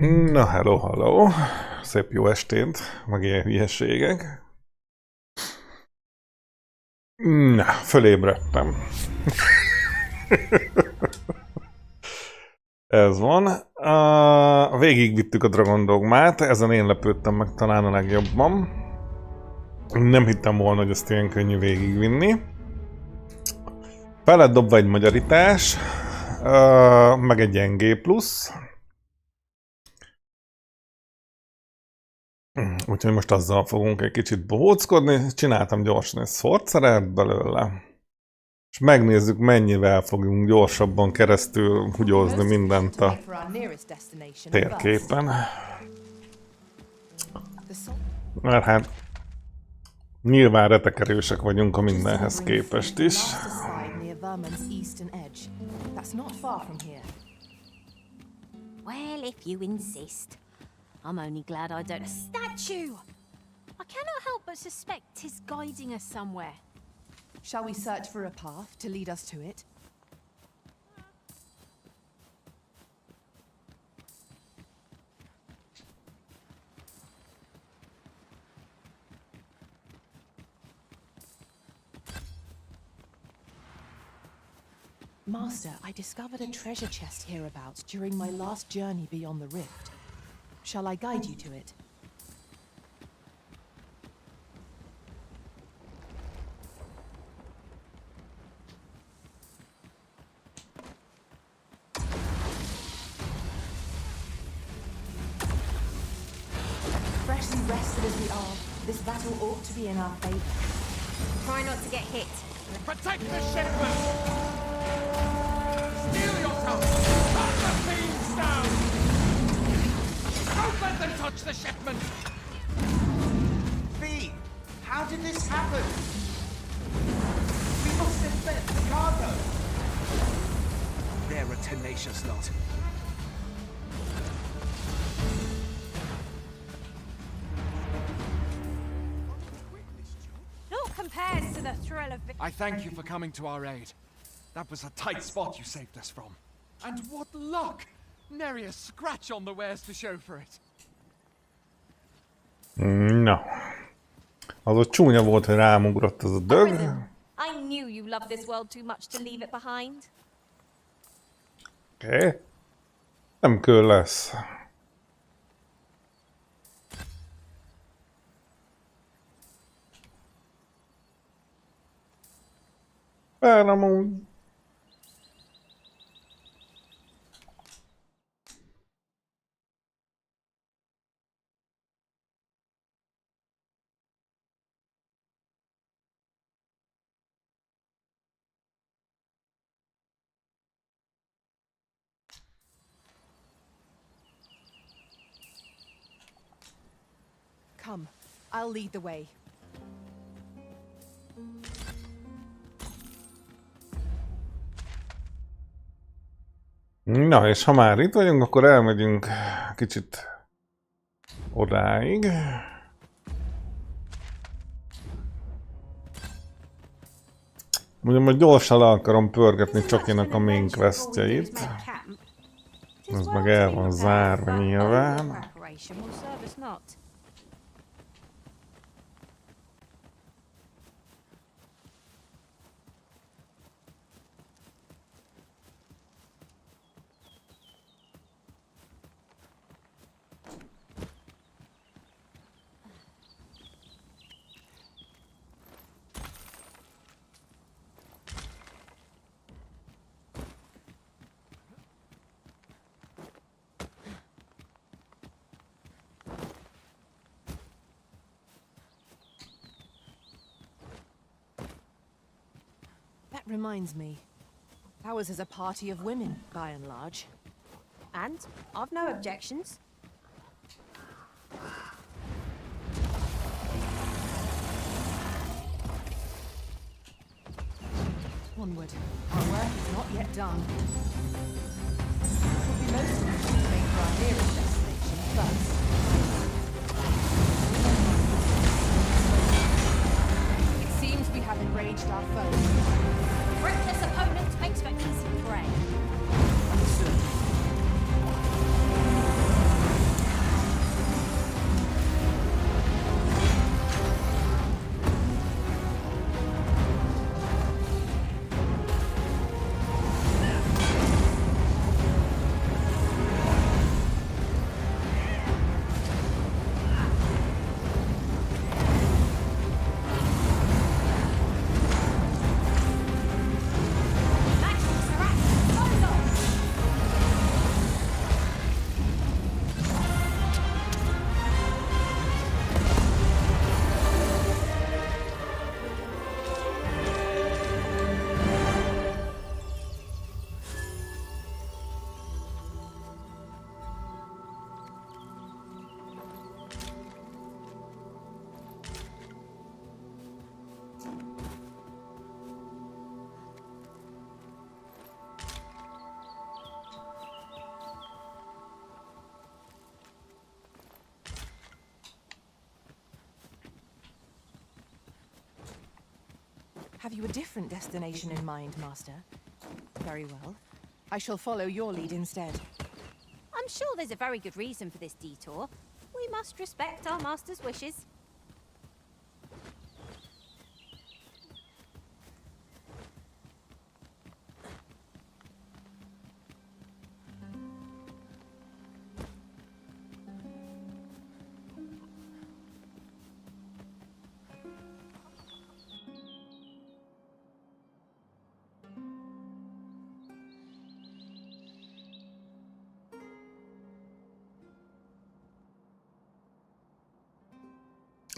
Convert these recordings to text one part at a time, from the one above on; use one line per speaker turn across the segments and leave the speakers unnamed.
Na, hello, hello. Szép jó estét, meg ilyen hülyeségek. Na, fölébredtem. Ez van. Végigvittük a Dragon Dogmát, ezen én lepődtem meg talán a legjobban. Nem hittem volna, hogy ezt ilyen könnyű végigvinni. Fel lett dobva egy magyarítás, meg egy NG plusz. Úgyhogy most azzal fogunk egy kicsit bohóckodni. Csináltam gyorsan egy sorcerert belőle. És megnézzük, mennyivel fogunk gyorsabban keresztül húgyozni mindent a térképen. Mert hát nyilván retekerősek vagyunk a mindenhez képest is.
Well, if you insist. I'm only glad I don't... A statue! I cannot help but suspect 'tis guiding us somewhere.
Shall we search for a path to lead us to it? Master, I discovered a treasure chest hereabouts during my last journey beyond the rift. Shall I guide you to it? Freshly rested as we are, this battle ought to be in our favor.
Try not to get hit.
Protect the shipment! Steel yourself! Cut the fiends down! Don't let them touch the shipment!
V, how did this happen? We must defend the cargo.
They're a tenacious lot.
Compares to the thrill of...
I thank you for coming to our aid. That was a tight spot you saved us from. And what luck! Nary a scratch on the wares to show for it.
Na. Az ott csúnya volt, hogy rámugrott az a dög.
I knew you loved this world too much to leave it behind.
Oké. Nem kő lesz. Amúgy.
Come, I'll lead the way.
Na, és ha már itt vagyunk, akkor elmegyünk kicsit odáig. Mondom, hogy gyorsan le akarom pörgetni Csokinak a main questjeit. Ez meg el van zárva nyilván.
Reminds me, ours is a party of women, by and large.
And I've no objections.
Onward. Our work is not yet done. It would be most efficient to make for our nearest destination first. It seems we have enraged our foes.
Reckless opponent makes for easy prey.
Understood.
Have you a different destination in mind, Master? Very well. I shall follow your lead instead.
I'm sure there's a very good reason for this detour. We must respect our master's wishes.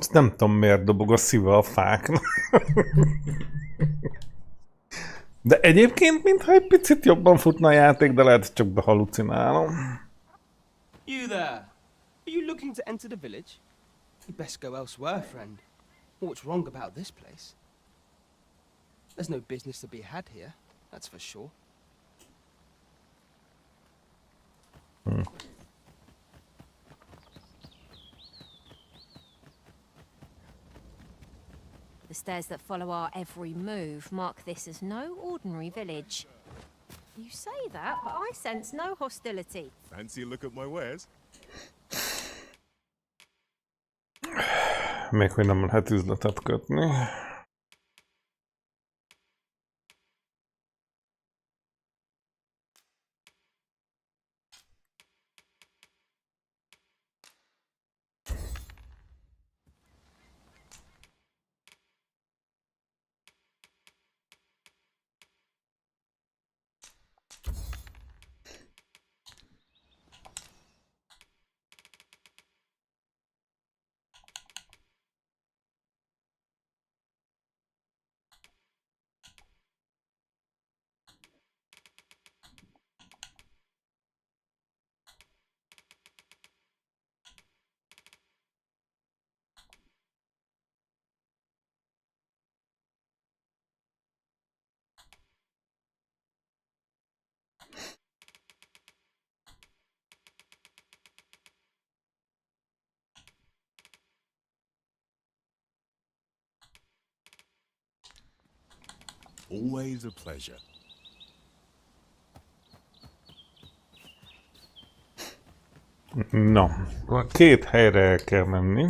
Azt nem tudom, miért dobog a szíve a fáknak. De egyébként, mintha egy picit jobban futna a játék, de lehet, csak behalucinálom.
You there! Are you looking to enter the village? You best go elsewhere, friend. What's wrong about this place? There's no business to be had here, that's for sure.
The stairs that follow our every move mark this as no ordinary village. You say that, but I sense no hostility.
Fancy a look at my wares?
Még hogy nem lehet üzletet kötni.
Always a pleasure.
No, két helyre el kell menni.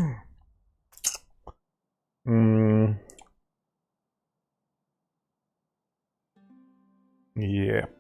Yep.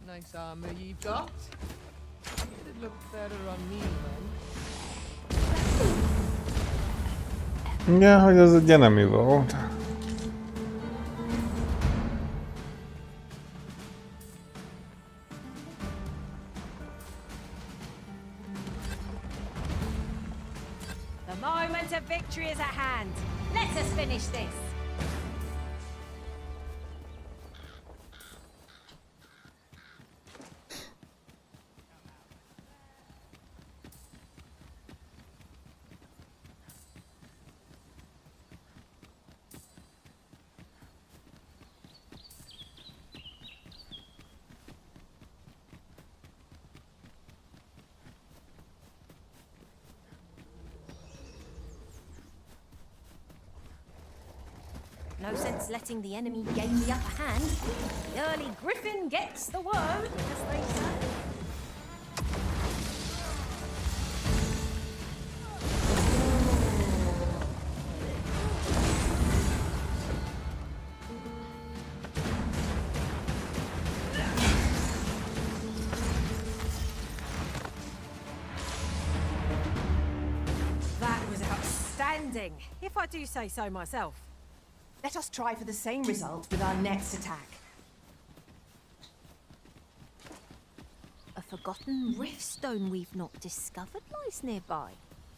Nice armor you've got. It'd look better on me, man.
Ja, hogy ez egy enemy volt.
The moment of victory is at hand. Let us finish this. No sense letting the enemy gain the upper hand. The early griffin gets the worm, as they say. That was outstanding, if I do say so myself.
Let us try for the same result with our next attack.
A forgotten rift stone we've not discovered lies nearby.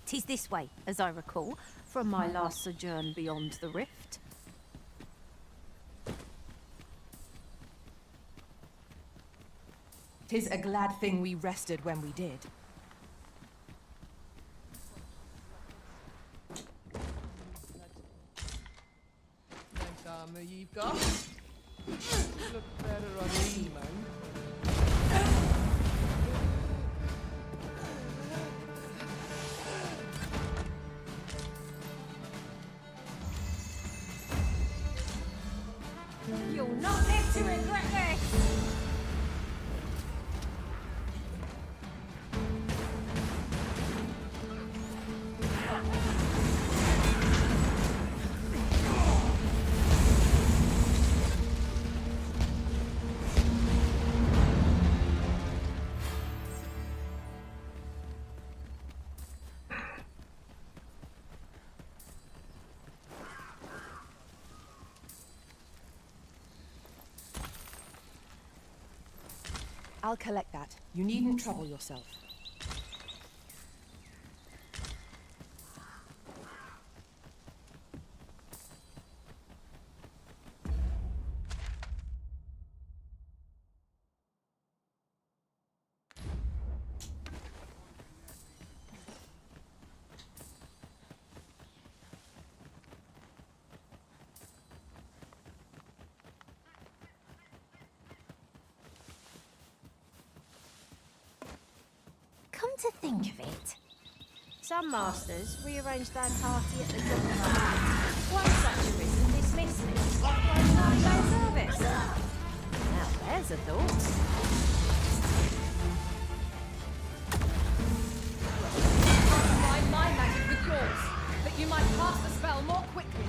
'Tis this way, as I recall, from my last sojourn beyond the rift.
'Tis a glad thing we rested when we did.
Nice armor you've got. Look better on me, man.
You'll not live to regret this!
I'll collect that. You needn't trouble yourself.
Come to think of it, some masters rearrange their party at the Dogma. One such arisen dismissed me after I started service. Now there's a thought.
Combine my magic with yours, that you might cast the spell more quickly.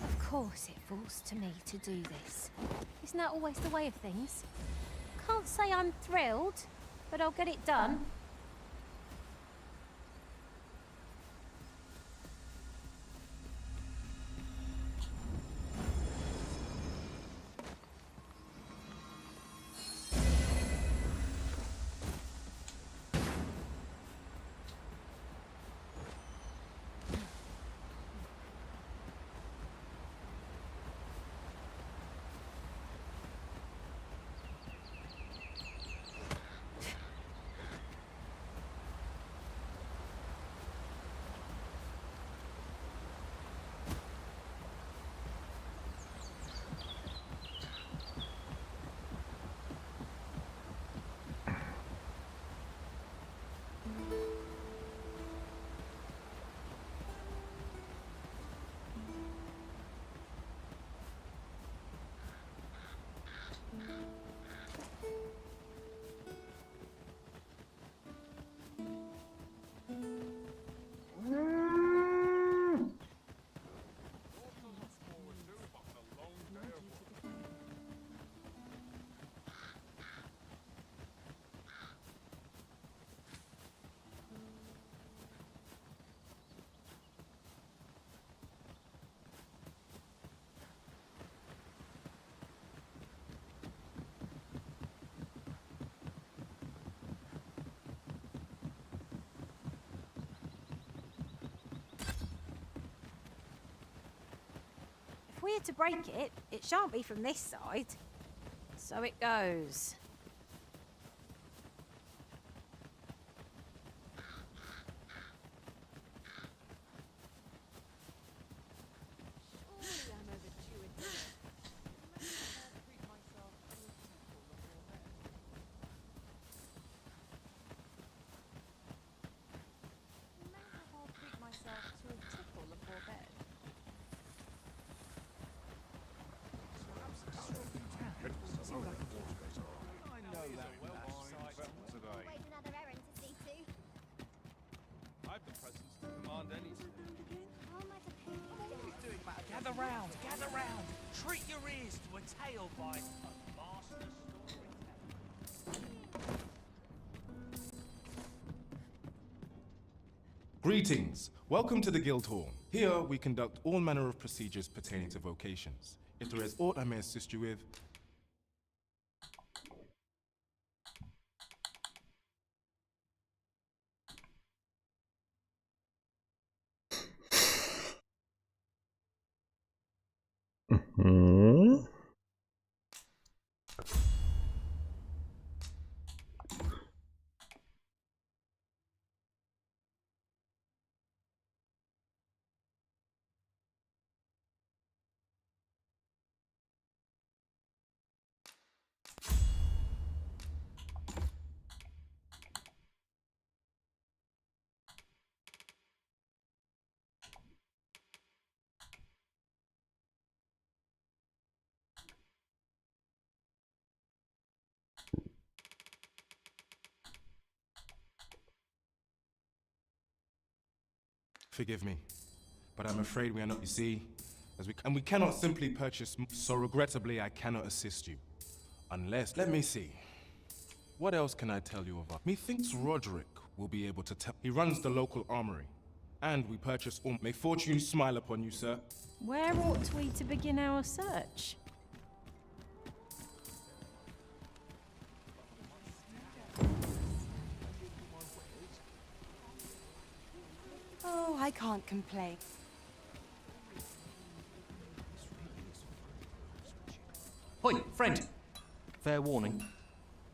Of course it falls to me to do this. Isn't that always the way of things? Can't say I'm thrilled, but I'll get it done. If we're to break it, it shan't be from this side. So it goes.
Gather round, gather round. Treat your ears to a tale by a master storyteller.
Greetings. Welcome to the Guildhall. Here we conduct all manner of procedures pertaining to vocations. If there is aught I may assist you with,
Hmm.
forgive me, but I'm afraid we are not, you see, and we cannot simply purchase, so regrettably I cannot assist you. Unless, let me see. What else can I tell you about? Methinks Roderick will be able to tell. He runs the local armory. And we purchase all. May fortune smile upon you, sir.
Where ought we to begin our search?
Oh, I can't complain.
Hoi, friend. Fair warning.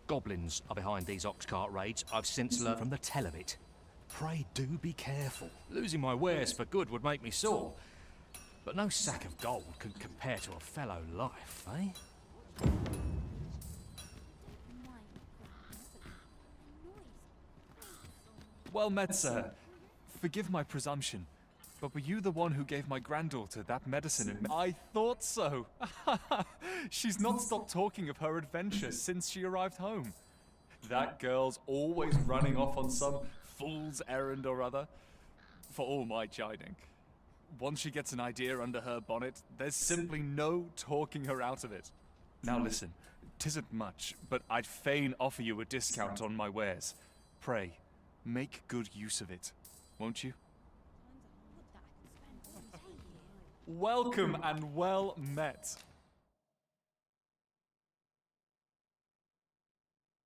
Goblins are behind these ox cart raids. I've since learned from the tell of it. Pray do be careful. Losing my wares for good would make me sore. But no sack of gold can compare to a fellow life, eh?
Well met, sir. Forgive my presumption, but were you the one who gave my granddaughter that medicine in... I thought so! She's not stopped talking of her adventure since she arrived home. That girl's always running off on some fool's errand or other. For all my chiding. Once she gets an idea under her bonnet, there's simply no talking her out of it. Now listen, 'tisn't much, but I'd fain offer you a discount on my wares. Pray, make good use of it, won't you? Welcome and well met.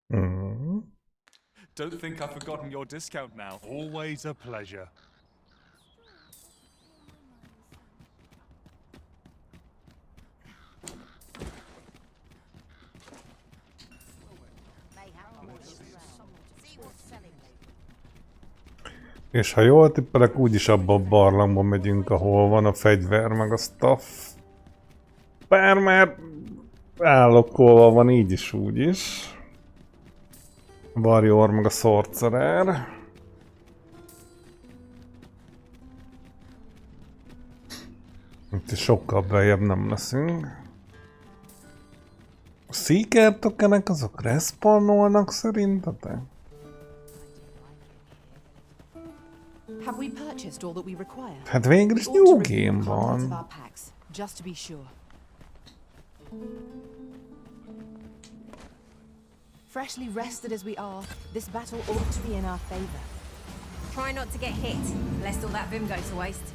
Hmm.
Don't think I've forgotten your discount now.
Always a pleasure.
És ha jól tippelek, úgyis abban a barlangban megyünk, ahol van a fegyver, meg a staff. Bár már állokkolva van így is, úgy is. A warrior, meg a sorcerer. Itt is sokkal beljebb nem leszünk. A Seeker tokenek azok respawnolnak szerintetek?
Have we purchased all that we require?
Hát végül is new game van.
Just to be sure. Freshly rested as we are, this battle ought to be in our favor.
Try not to get hit, lest all that vim goes to waste.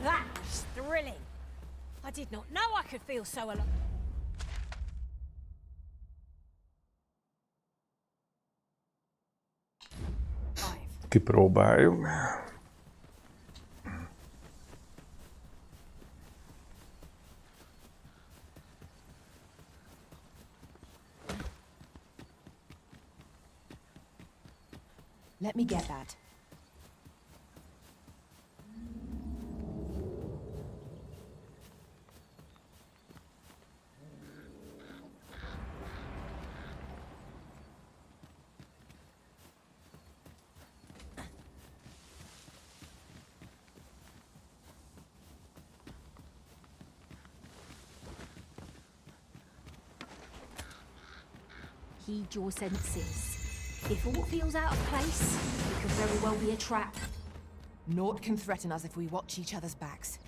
That was thrilling. I did not know I could feel so alive.
Kipróbáljuk.
Let me get that.
heed your senses. If aught feels out of place, it could very well be a trap.
Naught can threaten us if we watch each other's backs.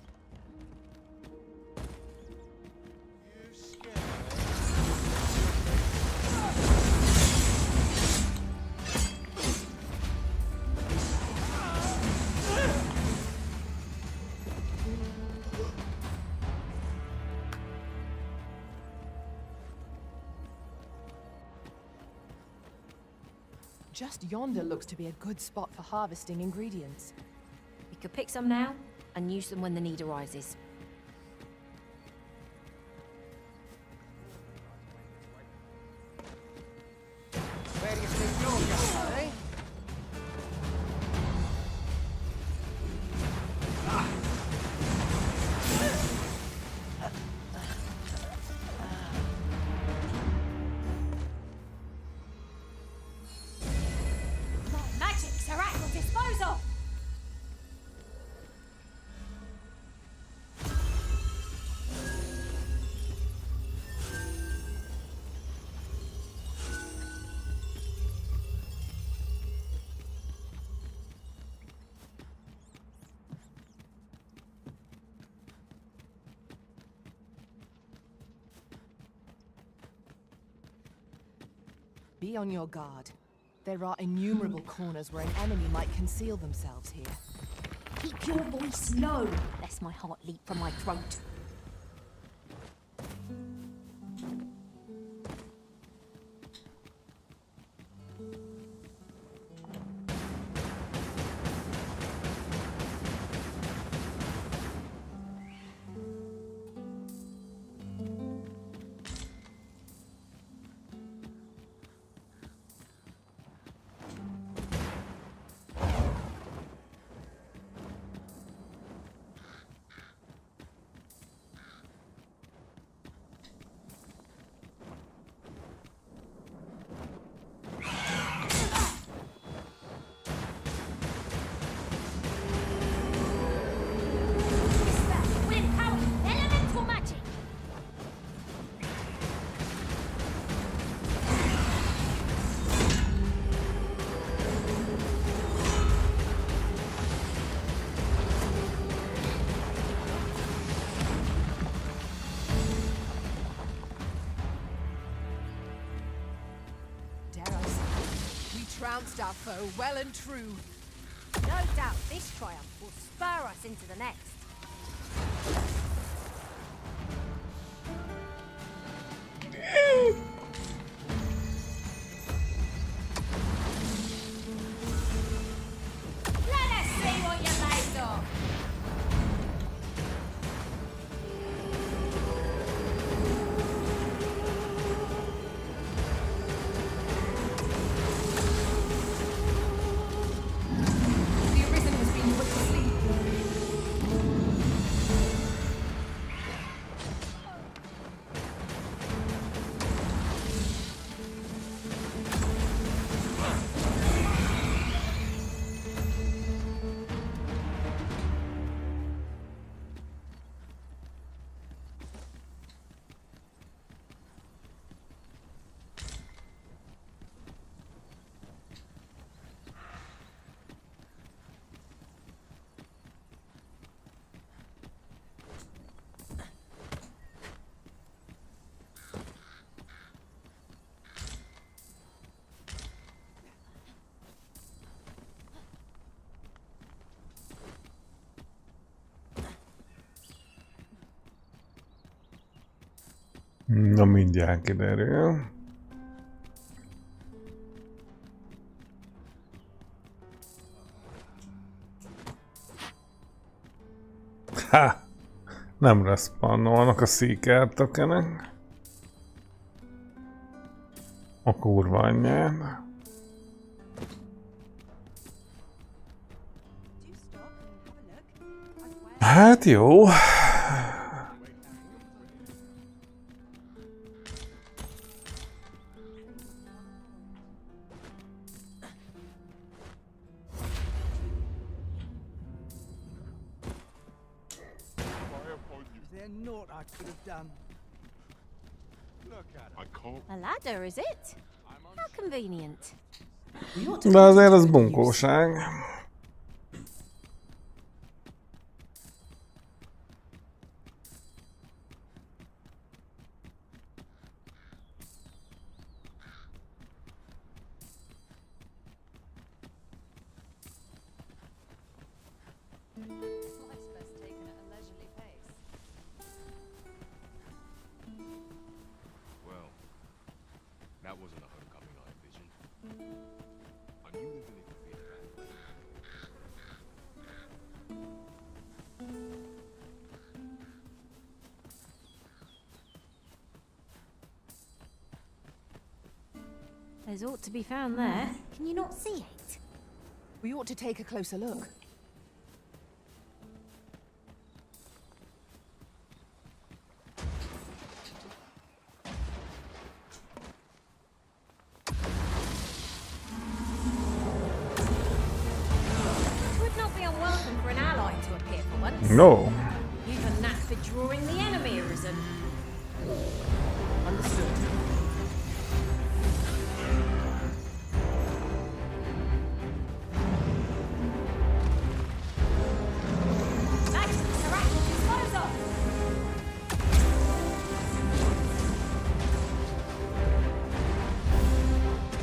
Just yonder looks to be a good spot for harvesting ingredients.
We could pick some now and use them when the need arises.
Where do you think you're going, eh?
My magics are at your disposal!
Be on your guard. There are innumerable corners where an enemy might conceal themselves here.
Keep your voice low, lest my heart leap from my throat.
Trounced our foe well and true.
No doubt this triumph will spur us into the next. Let us see what you're made of!
The Arisen has been put to sleep.
Na mindjárt kiderül. Ha! Nem respawnnolnak a seeker tokenek. A kurva anyját. Hát jó.
Is there naught I could have done?
I can't.
A ladder, is it? How convenient.
We ought to
De azért az
concentrate on use.
bunkóság.
Life's best taken at a leisurely pace.
Well, that wasn't a homecoming I envisioned. I knew the village would be in a bad place.
There's ought to be found there. Can you not see it?
We ought to take a closer look.
It would not be unwelcome for an ally to appear for once.
No.
You've a knack for drawing the enemy, Arisen.
Understood.
Back to the Serac, dispose of!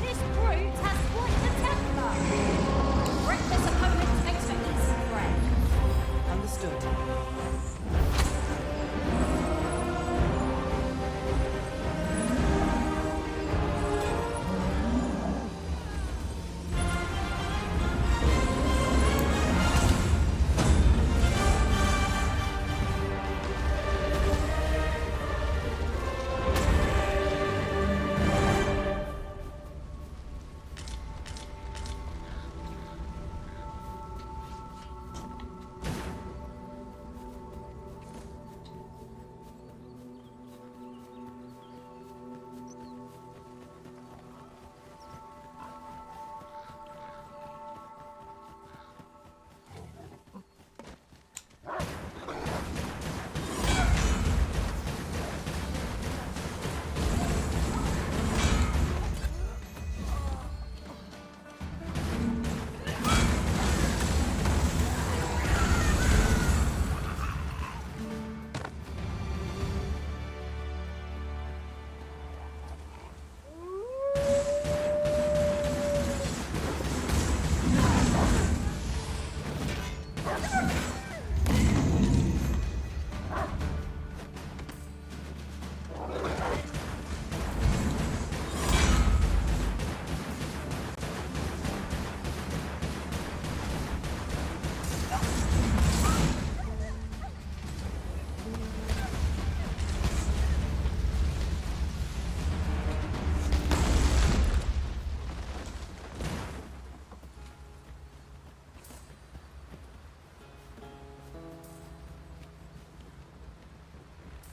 This brute has quite the temper. Reckless opponents makes for easy prey.
Understood.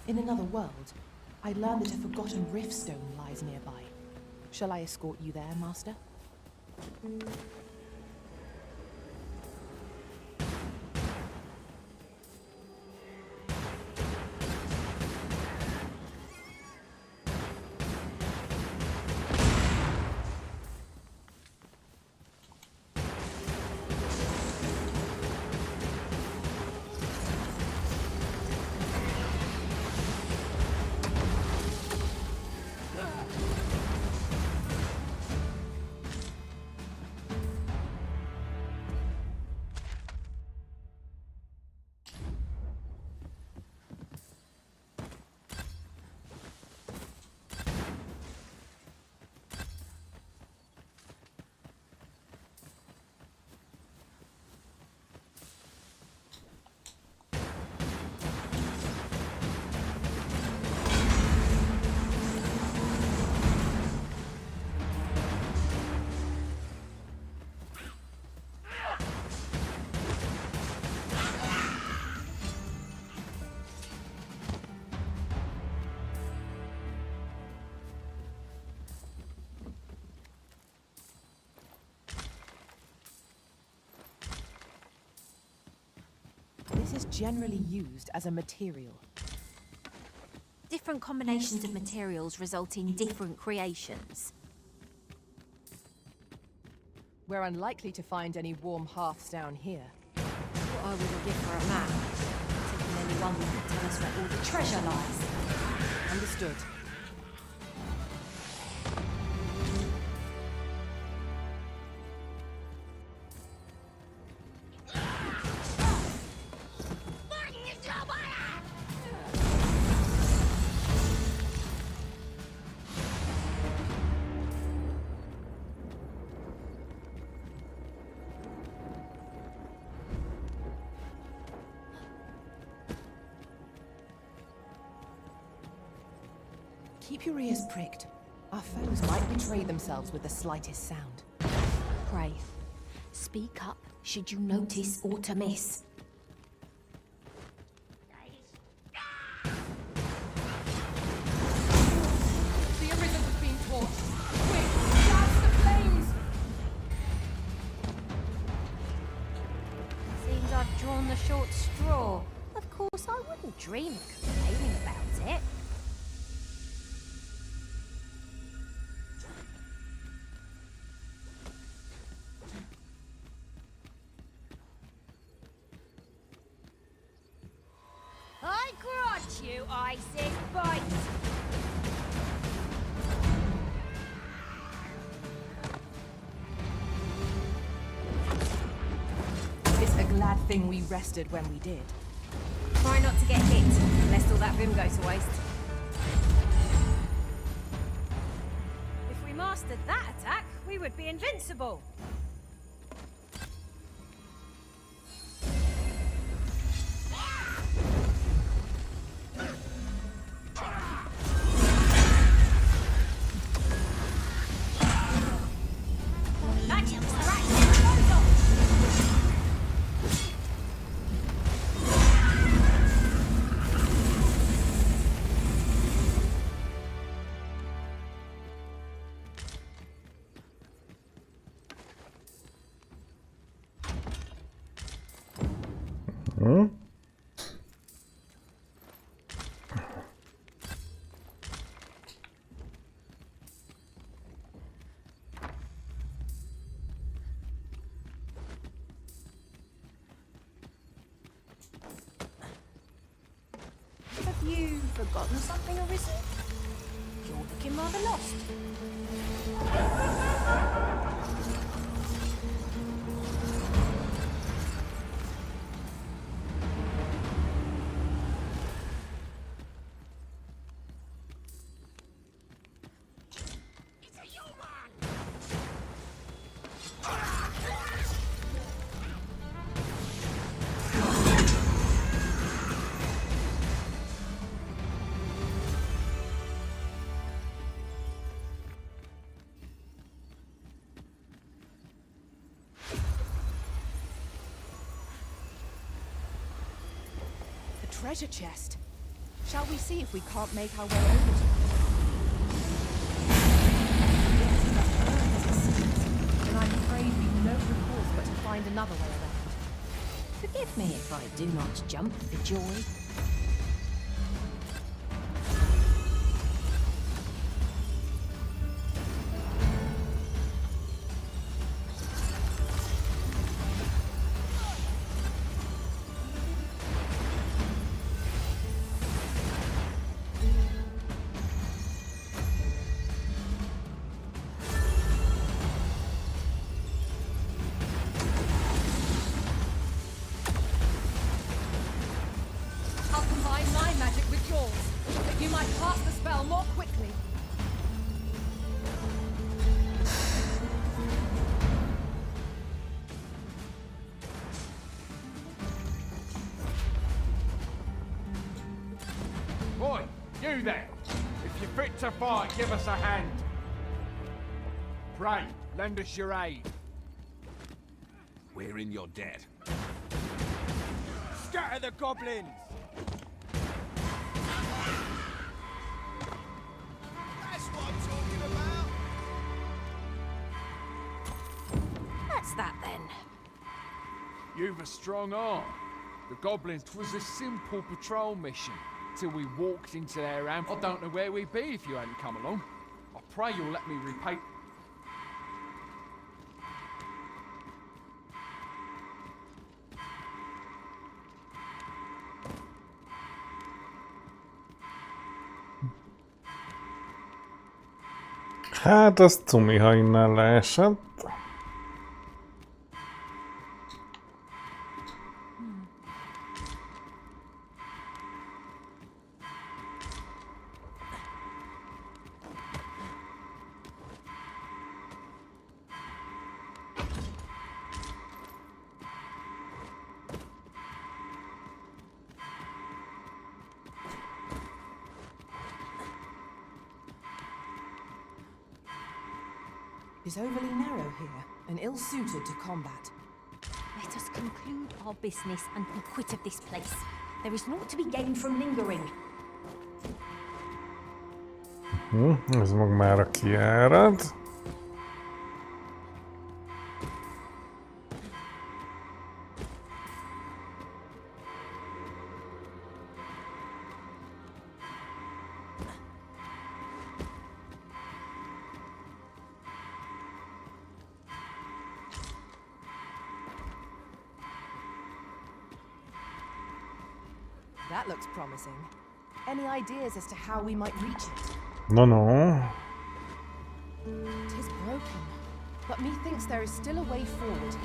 In another world, I learned that a forgotten riftstone lies nearby. Shall I escort you there, Master? This is generally used as a material.
Different combinations of materials result in different creations.
We're unlikely to find any warm hearths down here.
What I wouldn't give for a map. Taking anyone who could tell us where all the treasure lies.
Understood. Keep your ears pricked. Our foes might betray themselves with the slightest sound.
Pray. Speak up should you notice or to miss.
The arisen has been torched. Quick, douse the flames!
Seems I've drawn the short straw. Of course, I wouldn't dream of complaining about it. I grant you, Isaac, bite!
It's a glad thing we rested when we did.
Try not to get hit, lest all that vim go to waste. If we mastered that attack, we would be invincible. Have you forgotten something, Arisen? You're looking rather lost.
Treasure chest. Shall we see if we can't make our way over to it? And I'm afraid we've no recourse but to find another way around.
Forgive me if I do not jump for joy.
I'll combine my magic with yours, that you might cast the spell more quickly.
Boy, you there! If you're fit to fight, give us a hand. Pray, lend us your aid.
We're in your debt.
Scatter the goblins!
That's what I'm talking about!
That's that then.
You've a strong arm. The goblins, 'twas a simple patrol mission, till we walked into their amp. I don't know where we'd be if you hadn't come along. I pray you'll let me repay...
Hát az cumi, ha innen leesett.
Is overly narrow here and ill-suited to combat.
Let us conclude our business and be quit of this place. There is naught to be gained from lingering.
Ez meg már a kijárat.
That looks promising. Any ideas as to how we might reach it?
No.
Tis broken, but methinks there is still a way forward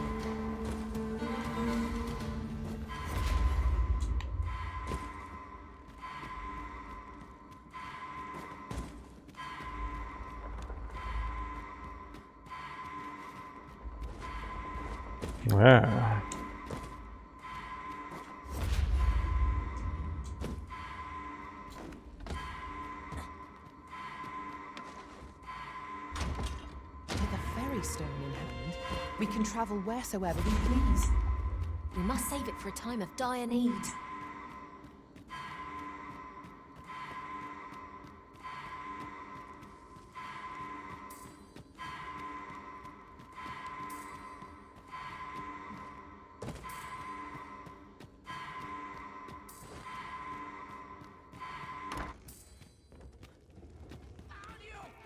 here.
Yeah.
Stone in hand, we can travel wheresoever we please.
We must save it for a time of dire need.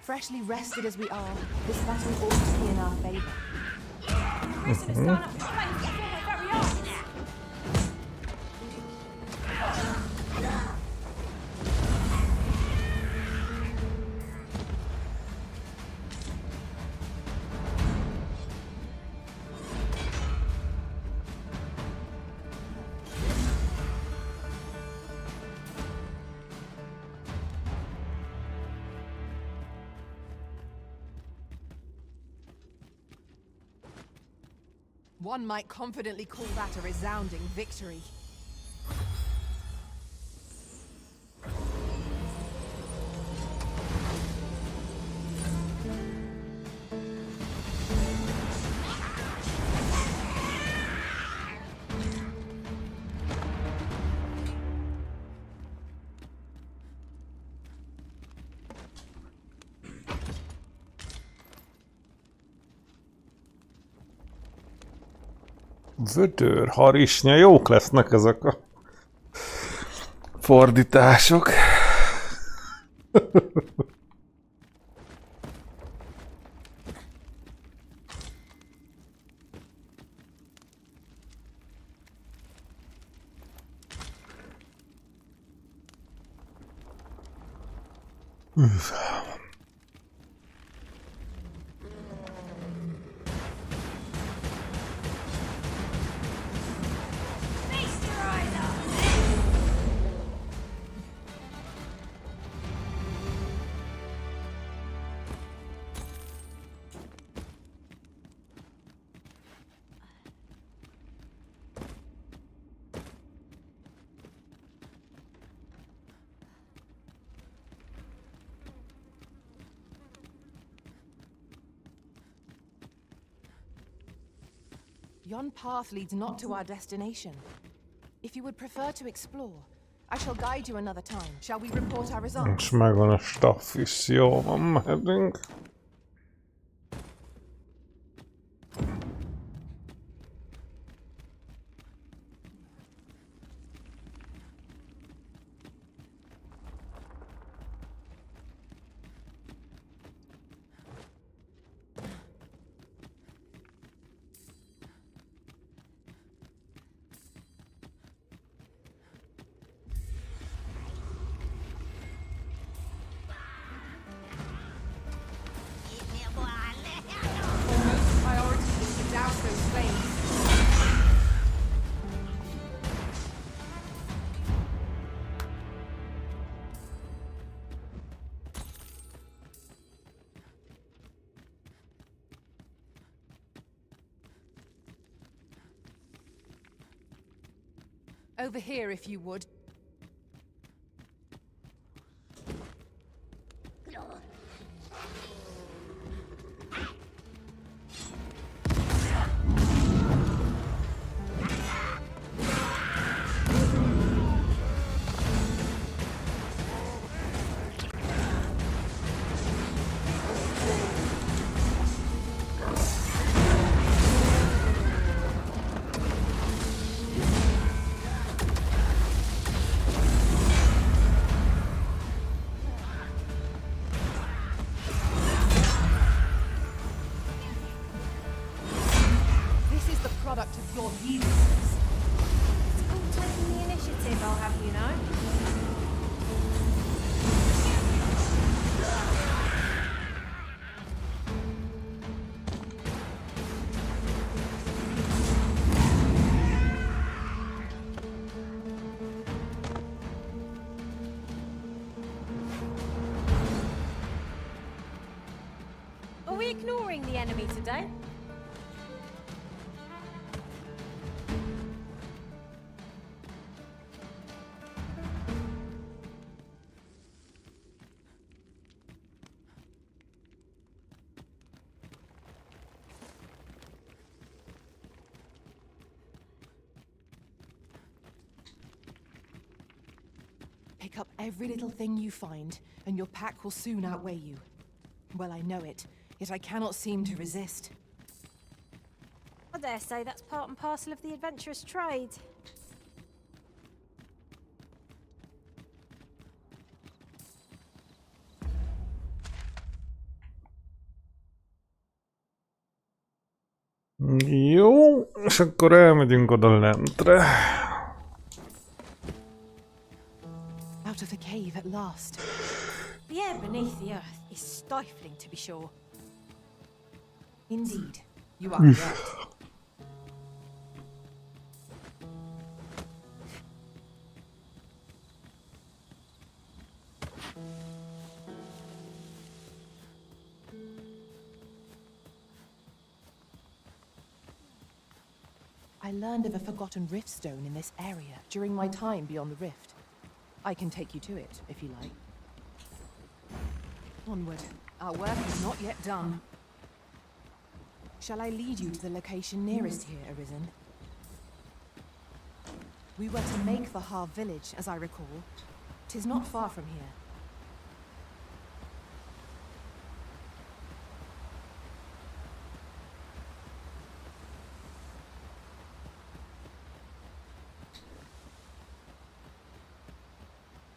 Freshly rested as we are, this battle ought to be in our favor.
Risen has gone up in flames before my very eyes.
One might confidently call that a resounding victory.
Vödör, harisnya, jók lesznek ezek a fordítások.
Yon path leads not to our destination. If you would prefer to explore, I shall guide you another time. Shall we report our results?
És megvan a staff is, jó van, mehetünk.
Over here, if you would. Product of your heedlessness.
It's called taking the initiative, I'll have you know. Are we ignoring the enemy today?
Pick up every little thing you find, and your pack will soon outweigh you. Well, I know it, yet I cannot seem to resist.
I dare say that's part and parcel of the adventurous trade.
Jó, és akkor elmegyünk oda lentre.
Out of the cave at last.
The air beneath the earth is stifling, to be sure.
Indeed, you are correct. I learned of a forgotten rift stone in this area during my time beyond the rift. I can take you to it, if you like. Onward. Our work is not yet done. Shall I lead you to the location nearest here, Arisen? We were to make the Har village, as I recall. 'Tis not far from here.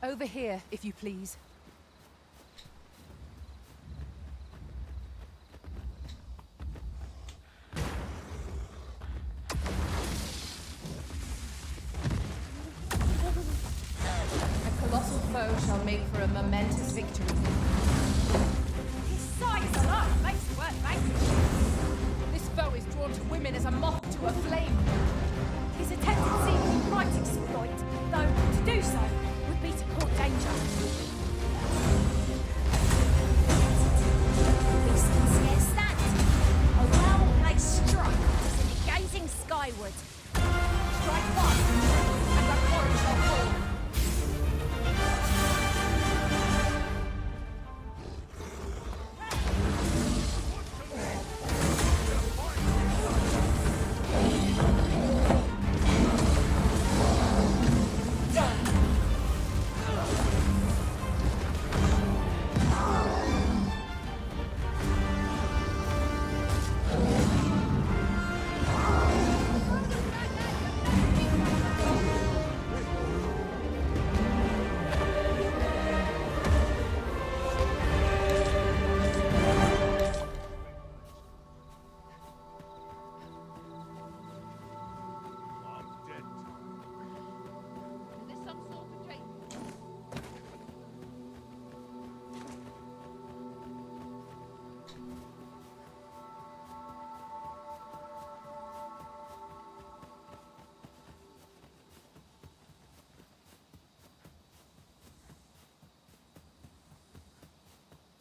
Over here, if you please. A colossal foe shall make for a momentous victory.
His size alone makes it worth vanquishing.
This foe is drawn to women as a moth to a flame.
His attempted seemingly right exploit, though to do so would be to court danger. This can scarce stand. A well-placed struck is in gazing skyward.
Strike fast, and that warrior shall fall.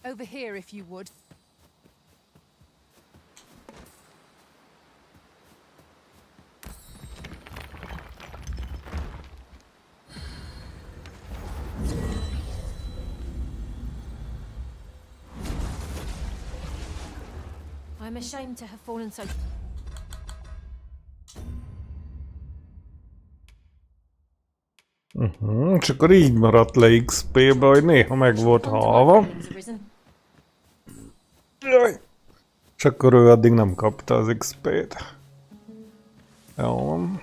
Over here, if you would.
I'm ashamed to have fallen so...
És akkor így maradt le XP-be, hogy néha meg volt halva. Jaj. És akkor ő addig nem kapta az XP-t. Jó van.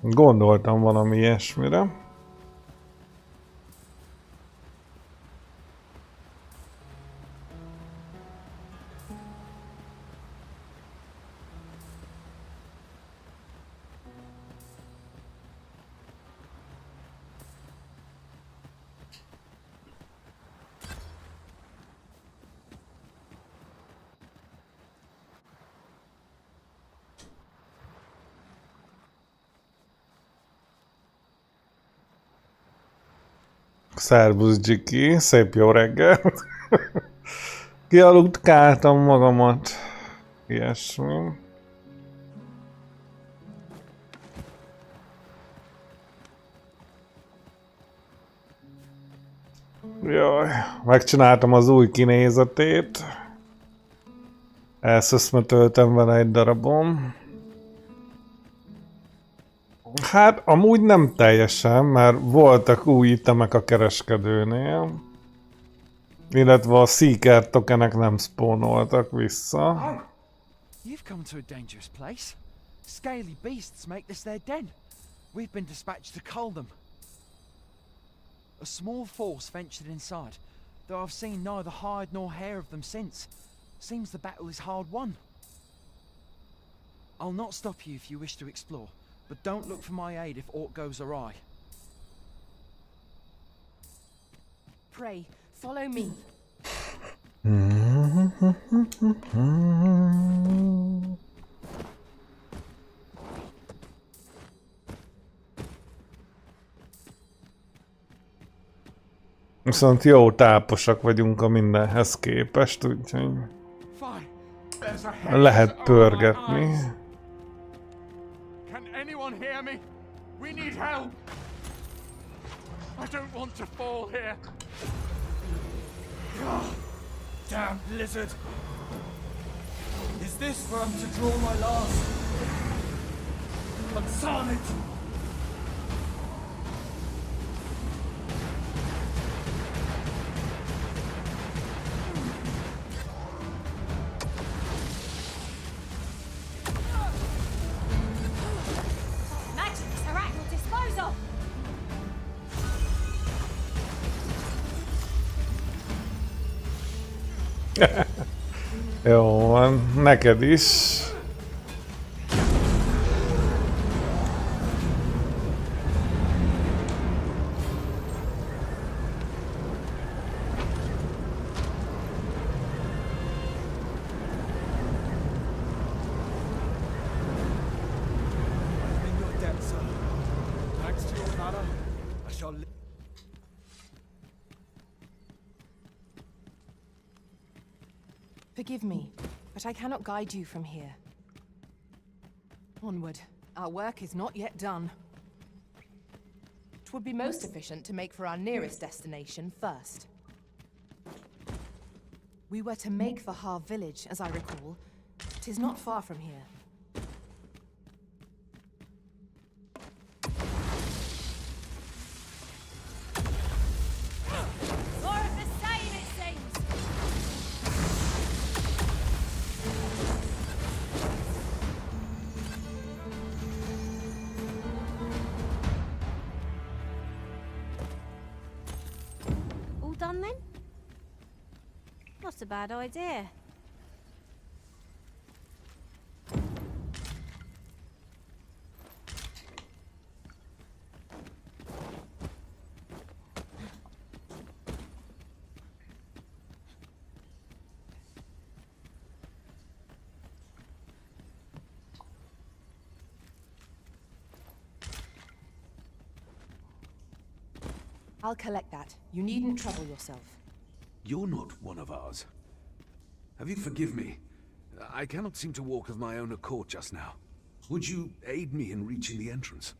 Gondoltam valami ilyesmire. Szervusz, Dzsiki, szép jó reggel. Kialutkáltam magamat. Ilyesmi. Jaj, megcsináltam az új kinézetét. Elszöszmetöltem vele egy darabon. Hát amúgy nem teljesen, mert voltak új itemek a kereskedőnél. Illetve a Seeker tokenek nem spónoltak vissza.
Oh, you've come to a dangerous place. Scaly beasts make this their den. We've been dispatched to cull them. A small force ventured inside, though I've seen neither hide nor hair of them since. Seems the battle is hard won. I'll not stop you if you wish to explore, but don't look for my aid if aught goes awry.
Pray, follow me.
Viszont jó táposak vagyunk a mindenhez képest, úgyhogy lehet pörgetni.
Can anyone hear me? We need help. I don't want to fall here.
Damn lizard! Is this where I'm to draw my last? Consign it!
Magic Serac will dispose of!
Jó van, neked is.
In your debt, sir. Thanks to your valor, I shall live.
Forgive me, but I cannot guide you from here. Onward. Our work is not yet done. It would be most efficient to make for our nearest destination first. We were to make for Har village, as I recall. 'Tis not far from here.
More of the same, it seems! All done then? Not a bad idea.
I'll collect that. You needn't trouble yourself.
You're not one of ours. Have you forgive me? I cannot seem to walk of my own accord just now. Would you aid me in reaching the entrance?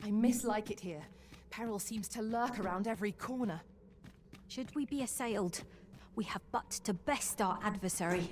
I mislike it here. Peril seems to lurk around every corner.
Should we be assailed, we have but to best our adversary.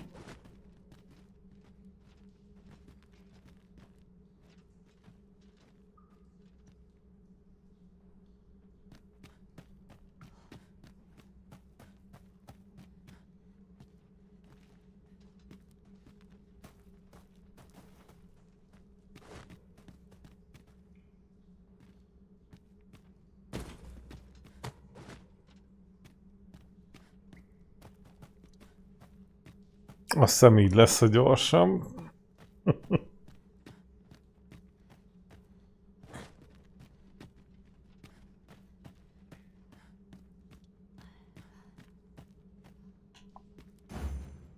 Azt hiszem így lesz a gyorsabb.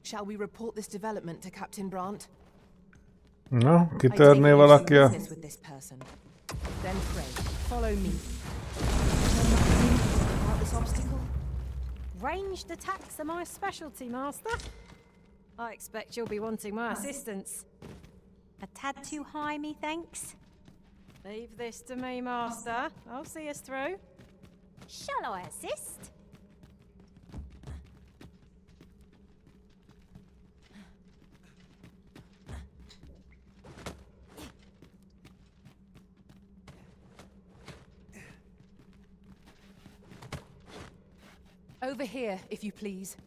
Shall we report this development to Captain Brandt?
Na,
I take
kitörné
it you've
valaki
seen
a...
business with this person. Then pray. Follow me. About this obstacle?
Ranged attacks are my specialty, Master. I expect you'll be wanting my assistance. A tad too high, methinks. Leave this to me, Master. I'll see us through. Shall I assist?
Over here, if you please.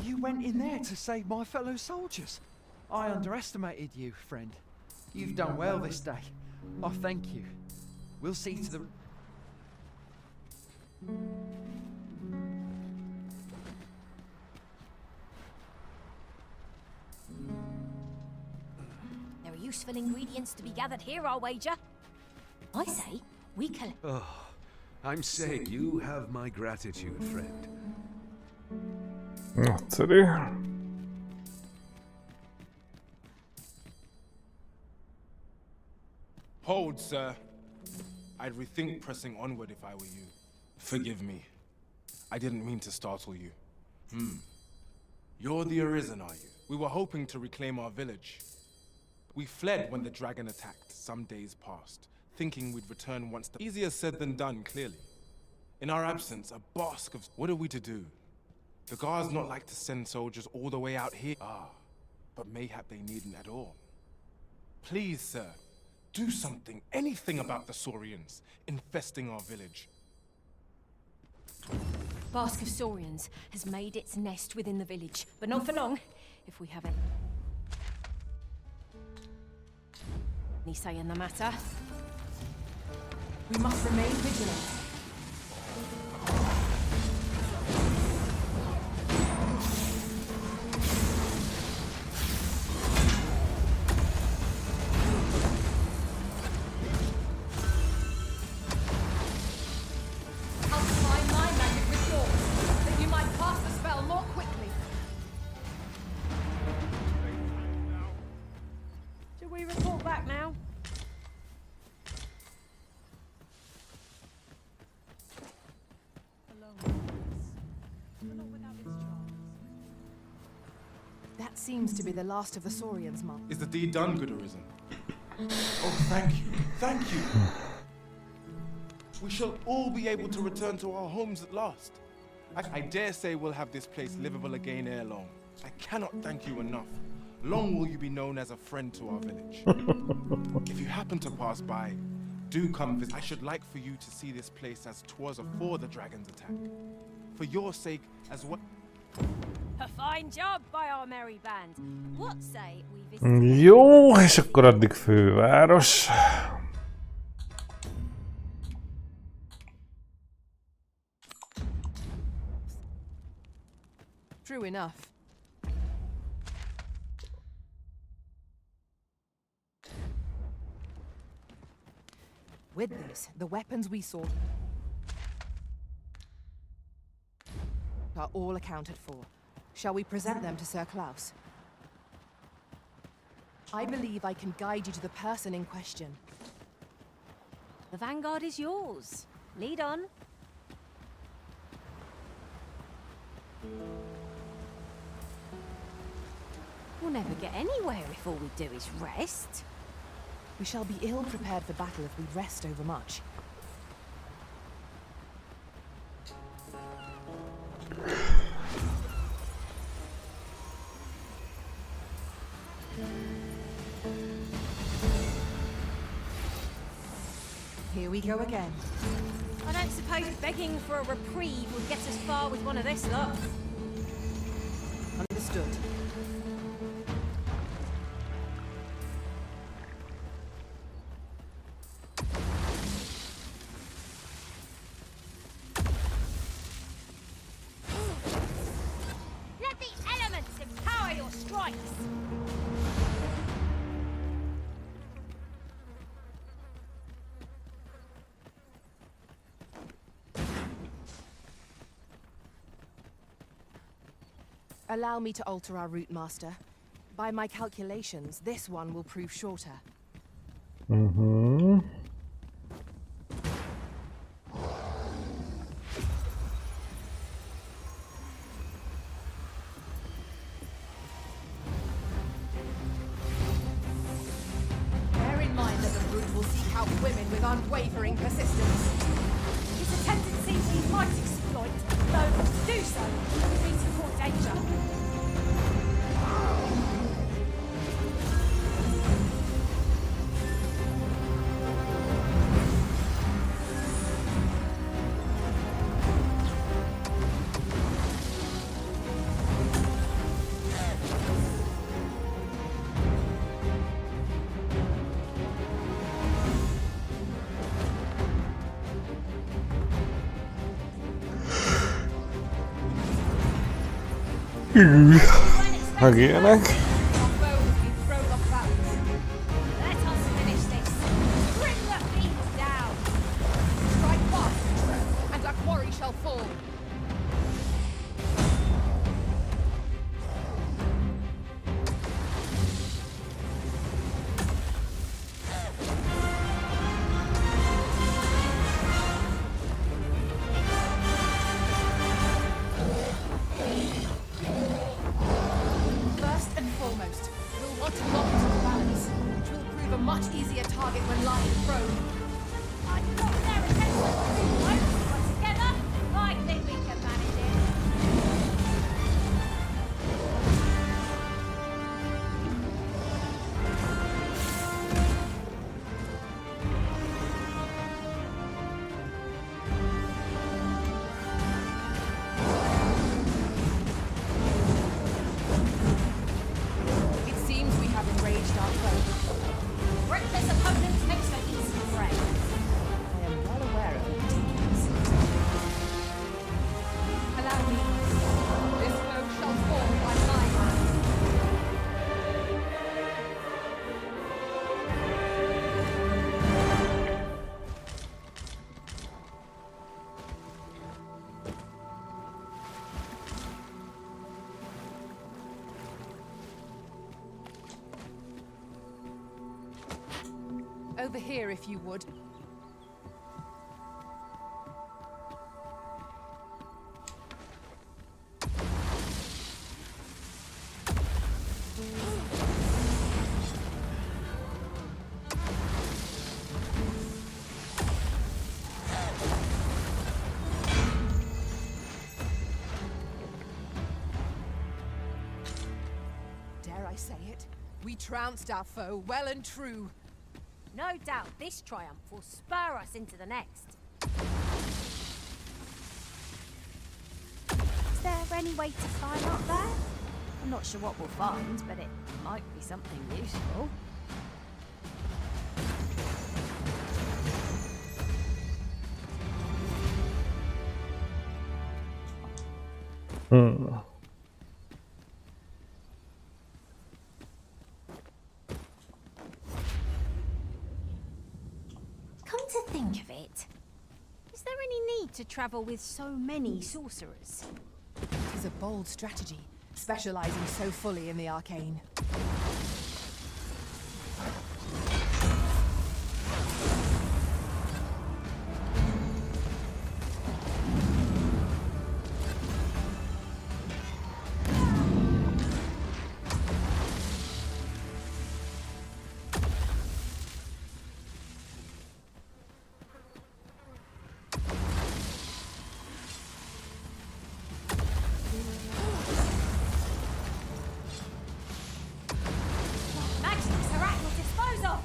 You went in there to save my fellow soldiers. I underestimated you, friend. You've done well this day. I thank you. We'll see to the...
There are useful ingredients to be gathered here, I'll wager. I say, we can...
Oh, I'm saying you have my gratitude, friend.
Nagyszerű.
Hold, sir. I'd rethink pressing onward if I were you. Forgive me. I didn't mean to startle you. You're the Arisen, are you? We were hoping to reclaim our village. We fled when the dragon attacked some days past, thinking we'd return once the... Easier said than done, clearly. In our absence, a bask of... What are we to do? The guards not like to send soldiers all the way out here. But mayhap they needn't at all. Please, sir, do something, anything about the Saurians infesting our village.
Bask of Saurians has made its nest within the village, but not for long, if we have any say in the matter.
We must remain vigilant.
I'll combine my magic with yours, that you might cast the spell more quickly.
Shall we report back now?
That seems to be the last of the Saurians, Mum.
Is the deed done, good Arisen? Oh, thank you, thank you. We shall all be able to return to our homes at last. I dare say we'll have this place livable again ere long. I cannot thank you enough. Long will you be known as a friend to our village. If you happen to pass by, do come visit. I should like for you to see this place as 'twas afore the dragon's attack. For your sake as well.
A fine job by our merry band. What say we visit?
Jó, és akkor addig főváros.
True enough. With this, the weapons we saw are all accounted for. Shall we present them to Sir Klaus? I believe I can guide you to the person in question.
The vanguard is yours. Lead on. We'll never get anywhere if all we do is rest.
We shall be ill prepared for battle if we rest overmuch. Here we go again.
I don't suppose begging for a reprieve would get us far with one of this lot.
Understood.
Let the elements empower your strikes.
Allow me to alter our route, Master. By my calculations, this one will prove shorter.
Mm-hmm.
Bear in mind that the route will seek out women with unwavering persistence.
It's a tendency he might exploit, though to do so would be to more danger.
Meg ilyenek.
Let us finish this. Bring the beast down.
Strike fast, and our quarry shall fall. First and foremost, we'll want to lock into the balance, which will prove a much easier target when lying prone.
I got their attention. But together, I think we can manage it.
It seems we have enraged our foe.
Reckless opponent makes for easy prey.
I am well aware of the details. Allow me. This foe shall fall by my hand. Over here, if you would. Dare I say it? We trounced our foe well and true.
No doubt this triumph will spur us into the next. Is there any way to climb up there? I'm not sure what we'll find, but it might be something useful.
Come to
to travel with so many sorcerers?
It is a bold strategy, specializing so fully in the arcane.
Magics are at your disposal!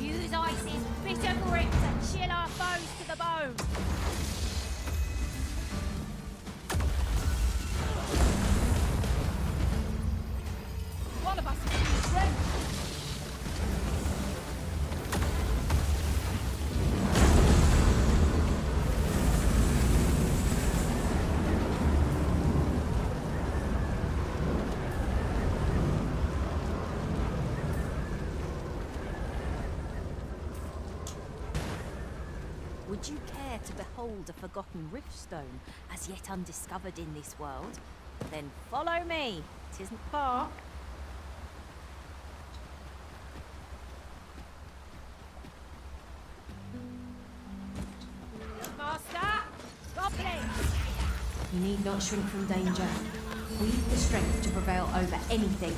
Use Ice's bitter grip to chill our foes to the bone!
One of us is being drenched.
Would you care to behold a forgotten riftstone as yet undiscovered in this world? Then follow me. It isn't far. Master! Goblins! You need not shrink from danger. We've the strength to prevail over anything.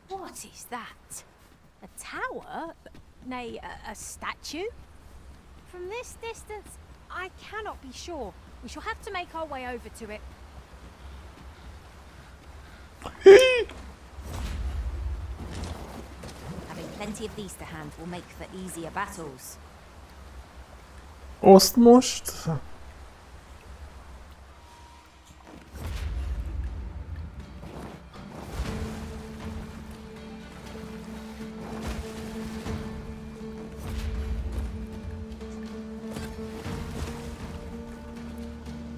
What is that? A tower? Nay, a statue? From this distance, I cannot be sure. We shall have to make our way over to it. Having plenty of these to hand will make for easier battles.
Azt most?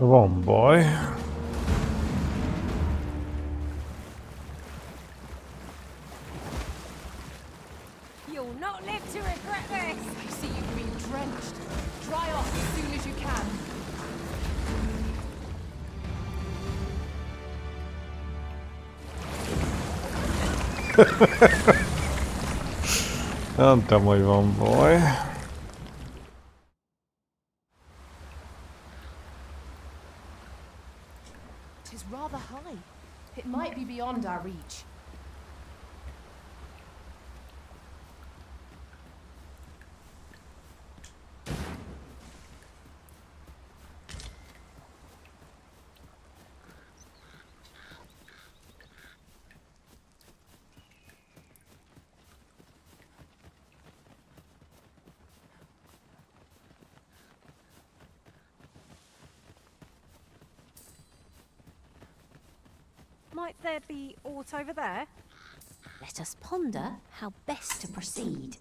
Van baj.
You'll not live to regret this!
I see you've been drenched. Dry off as soon as you can.
Mondtam, hogy van baj.
Tis rather high. It might be beyond our reach.
Might there be aught over there? Let us ponder how best to proceed.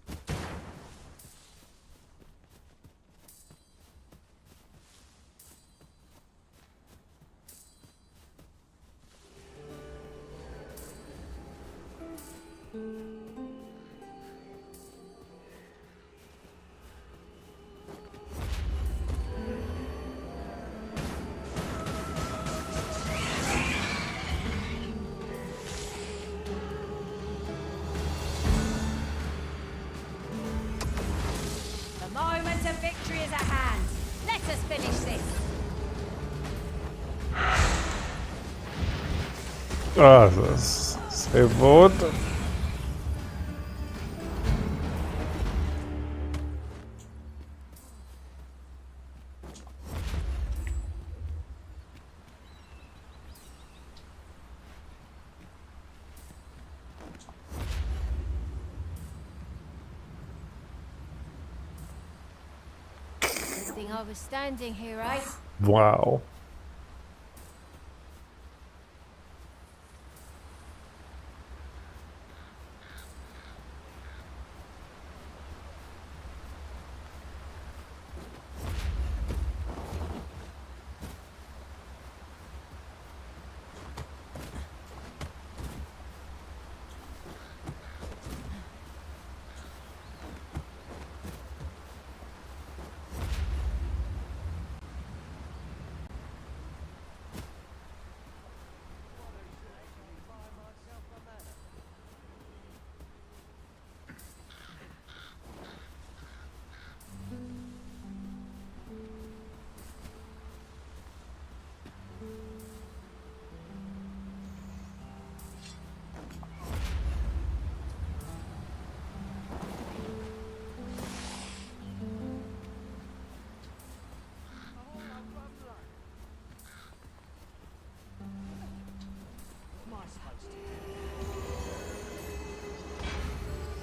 The moment of victory is at hand. Let us finish this.
Az szép volt.
think I was standing here, eh?
Wow.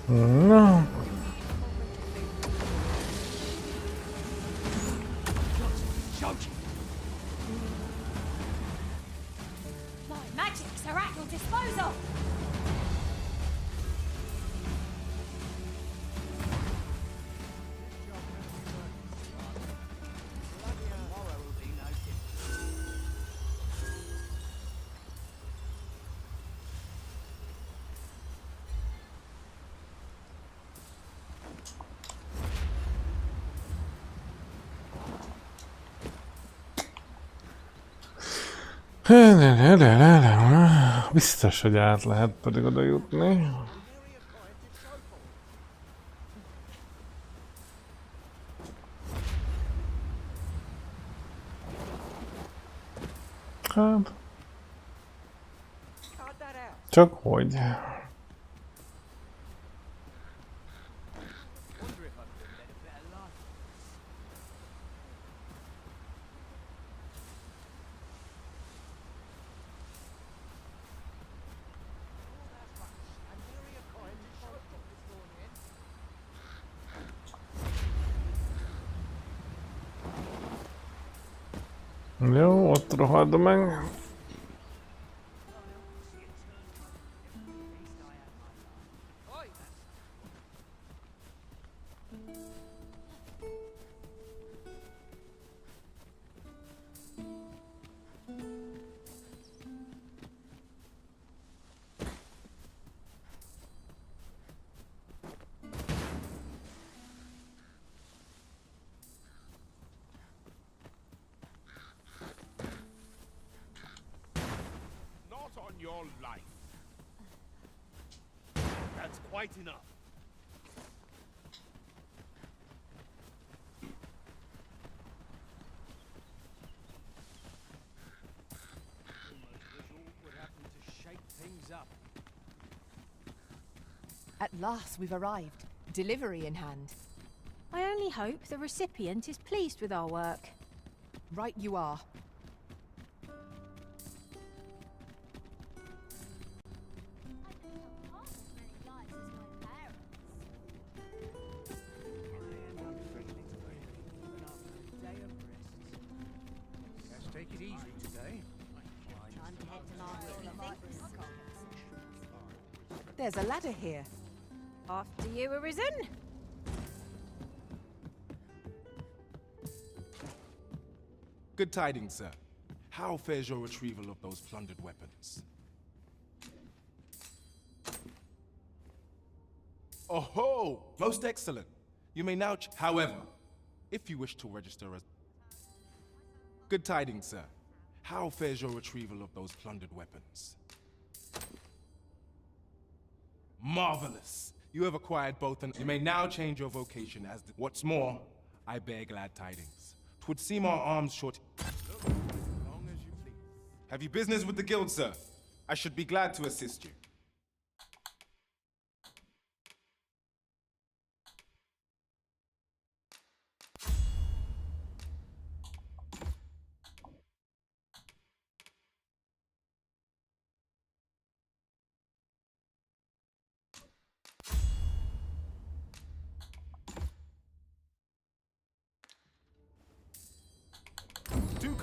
No.
My magics are at your disposal.
Biztos, hogy át lehet pedig oda jutni. Hát... Csak hogy... Jó, ott rohad meg.
Your life. That's quite enough.
At last we've arrived. Delivery in hand.
I only hope the recipient is pleased with our work.
Right you are.
Take it easy today.
There's a ladder here.
After you, Arisen.
Good tidings, sir. How fares your retrieval of those plundered weapons? Oh ho! Most excellent. You may now however, if you wish to register as... Good tidings, sir. How fares your retrieval of those plundered weapons? Marvelous! You have acquired both and you may now change your vocation as the... What's more, I bear glad tidings. 'Twould seem our arms short... Look, as long as you please. Have you business with the guild, sir? I should be glad to assist you.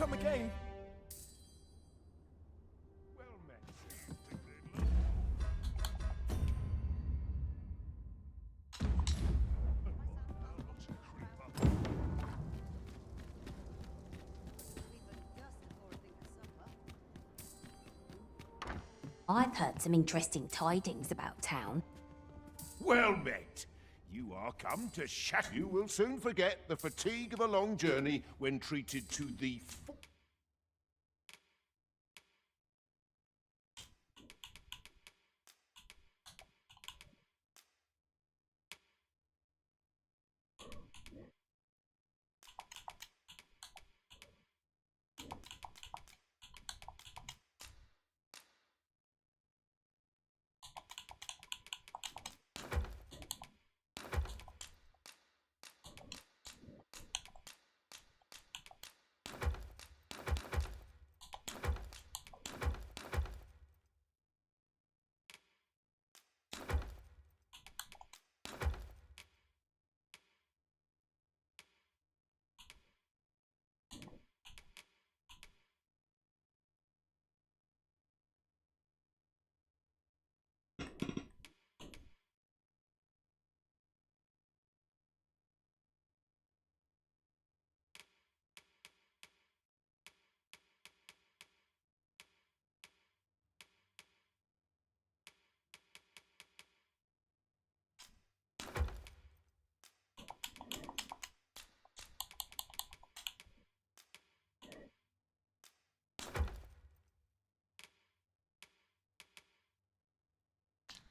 come again.
I've heard some interesting tidings about town.
Well met. You are come to chat. You will soon forget the fatigue of a long journey when treated to the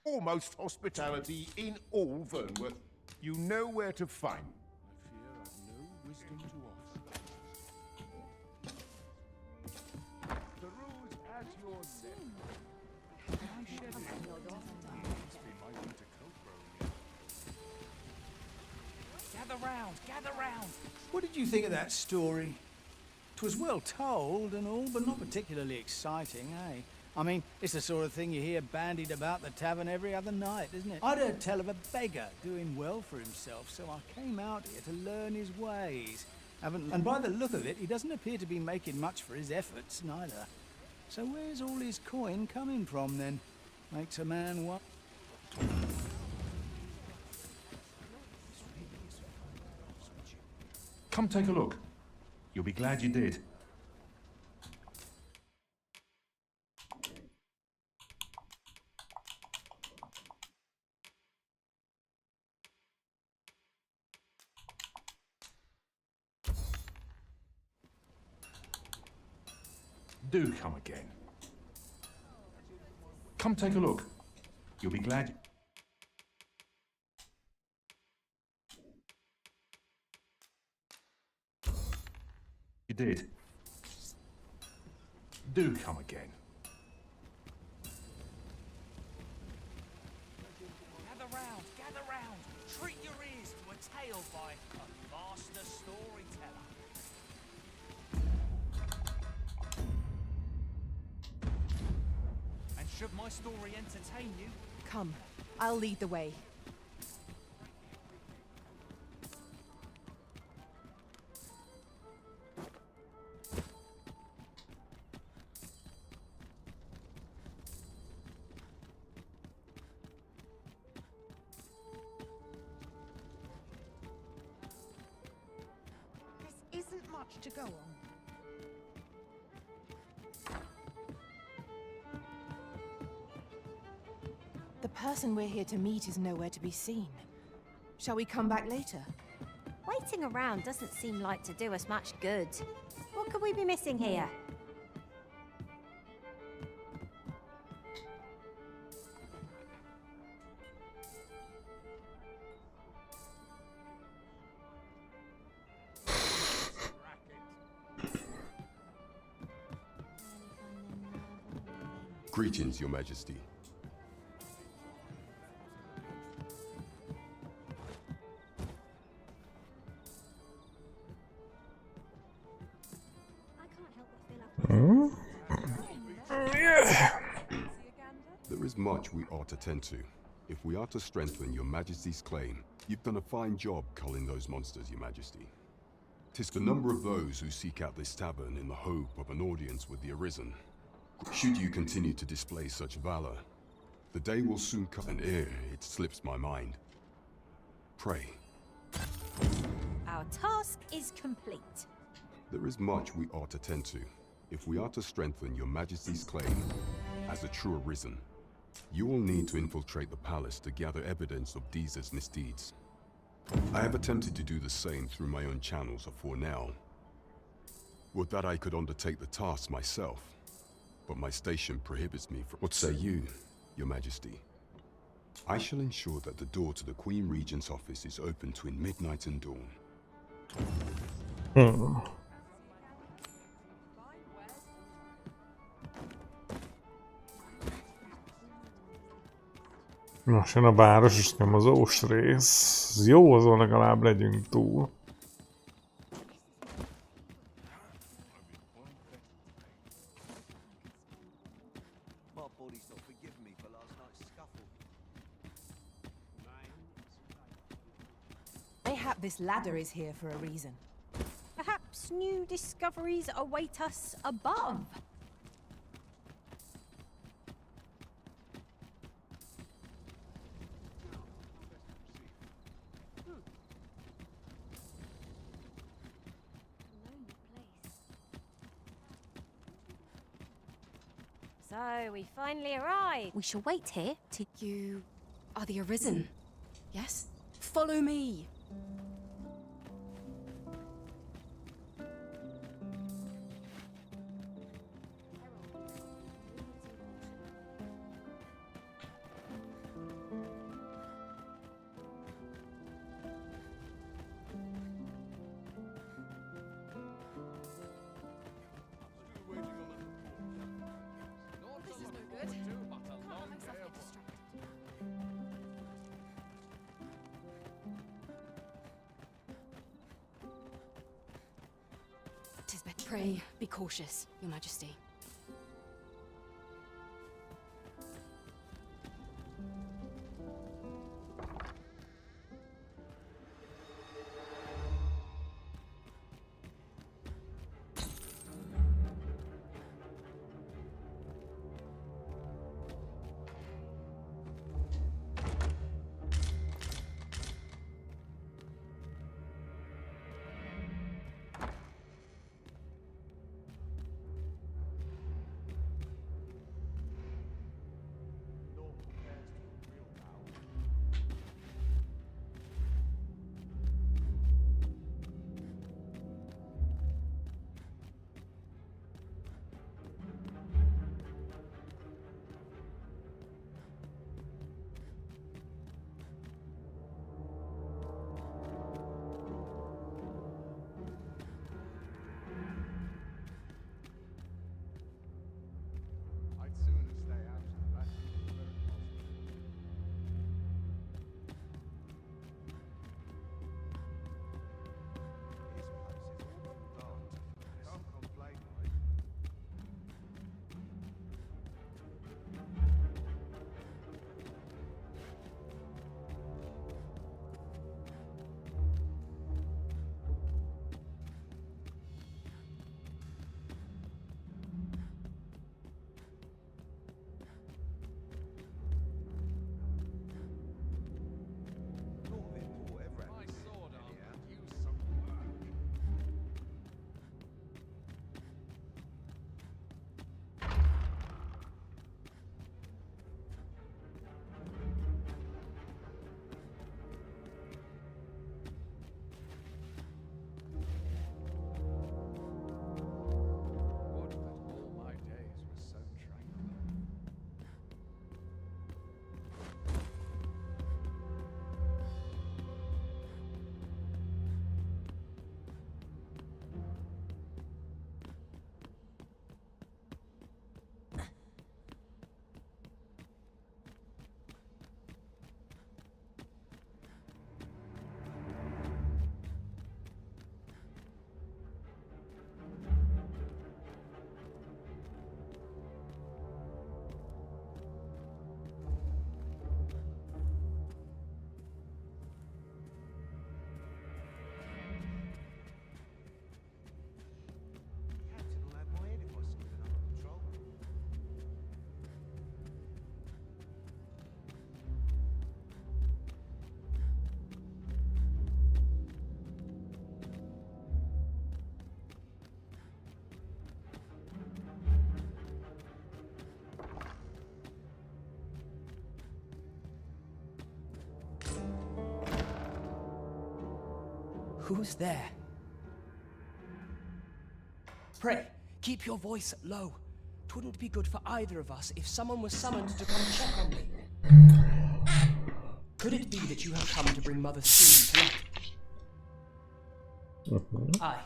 foremost hospitality in all Vernworth. You know where to find.
I fear I've no wisdom to offer.
The rules as your name.
Must be my winter coat growing.
Gather round.
What did you think of that story? 'Twas well told and all, but not particularly exciting, eh? I mean, it's the sort of thing you hear bandied about the tavern every other night, isn't it? I'd heard tell of a beggar doing well for himself, so I came out here to learn his ways. And by the look of it, he doesn't appear to be making much for his efforts, neither. So where's all his coin coming from, then? Makes a man what?
Come take a look. You'll be glad you did. Do come again. Come take a look. You'll be glad. You did. Do come again.
Gather round. Treat your ears to a tale by a master storyteller. And should my story entertain you,
Come, I'll lead the way.
This isn't much to go on.
The person we're here to meet is nowhere to be seen. Shall we come back later?
Waiting around doesn't seem like to do us much good. What could we be missing here?
Greetings, Your Majesty. There is much we ought to tend to. If we are to strengthen Your Majesty's claim, you've done a fine job culling those monsters, Your Majesty. 'Tis the number of those who seek out this tavern in the hope of an audience with the Arisen. Should you continue to display such valor, the day will soon come, and ere it slips my mind. Pray.
Our task is complete.
There is much we ought to tend to, if we are to strengthen your Majesty's claim as a true Arisen. You will need to infiltrate the palace to gather evidence of Deez's misdeeds. I have attempted to do the same through my own channels afore now. Would that I could undertake the task myself, but my station prohibits me from— What say you, your Majesty? I shall ensure that the door to the Queen Regent's office is open between midnight and dawn.
Most jön a város és nyomozós rész. Ez jó, azon legalább legyünk túl.
Mayhap this ladder is here for a reason.
Perhaps new discoveries await us above. So, we finally arrived.
We shall wait here till you are the Arisen. Yes? Follow me. Pray, be cautious, Your Majesty.
Who's there? Pray, keep your voice low. Twouldn't be good for either of us if someone was summoned to come check on me. Could it be that you have come to bring Mother Sue tonight? Aye,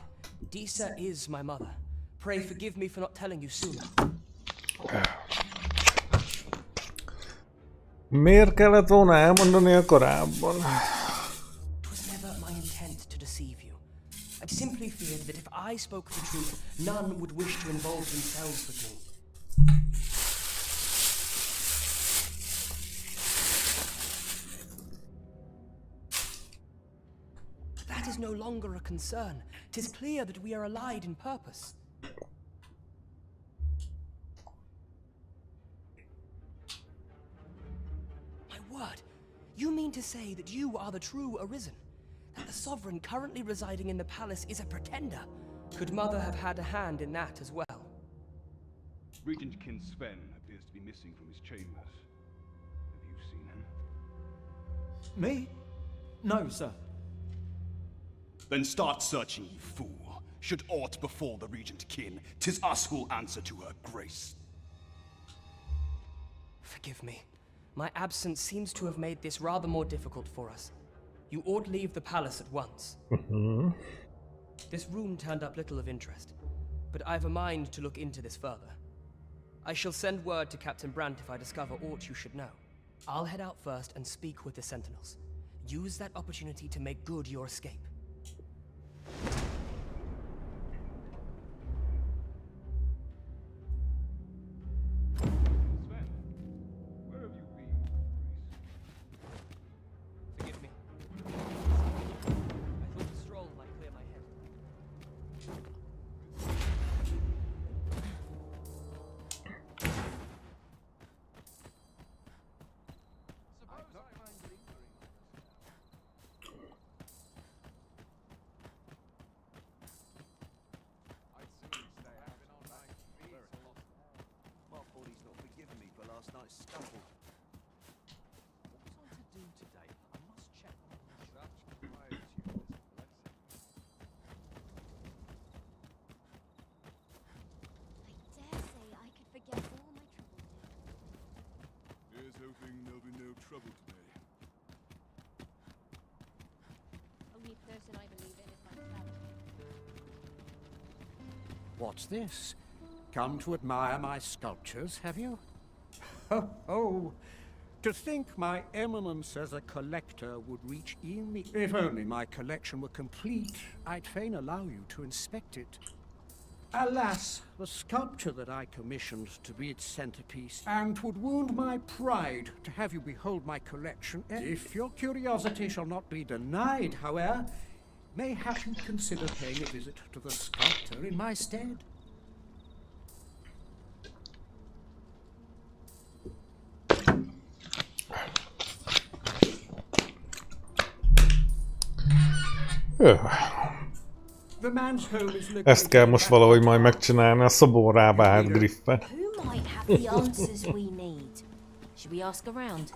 Disa is my mother. Pray forgive me for not telling you sooner.
Miért kellett volna elmondani a korábban?
It was never my intent to deceive you. I simply feared that if I spoke the truth, none would wish to involve themselves with me. That is no longer a concern. 'Tis clear that we are allied in purpose. My word, you mean to say that you are the true Arisen? That the Sovereign currently residing in the palace is a pretender? Could Mother have had a hand in that as well?
Regent King Sven appears to be missing from his chambers. Have you seen him?
Me? No, sir.
Then start searching, you fool. Should aught befall the Regent Kin, 'tis us who'll answer to her grace.
Forgive me. My absence seems to have made this rather more difficult for us. You ought leave the palace at once. This room turned up little of interest, but I've a mind to look into this further. I shall send word to Captain Brandt if I discover aught you should know. I'll head out first and speak with the Sentinels. Use that opportunity to make good your escape.
Sven, where have you been?
Forgive me. I thought a stroll might clear my head.
Last night's scuffle. What was I to do today? I must check on the blessing.
I dare say I could forget all my troubles.
Here's hoping there'll be no trouble today.
Only person I believe in is myself.
What's this? Come to admire my sculptures, have you? Oh, oh, to think my eminence as a collector would reach e'en the... If only my collection were complete, I'd fain allow you to inspect it. Alas, the sculpture that I commissioned to be its centerpiece, and 'twould wound my pride to have you behold my collection. If your curiosity shall not be denied, however, mayhap you consider paying a visit to the sculptor in my stead.
Ezt kell most valahogy majd megcsinálni, a szoborrába állt Griffet.
Who might have the answers we need? Should we ask around?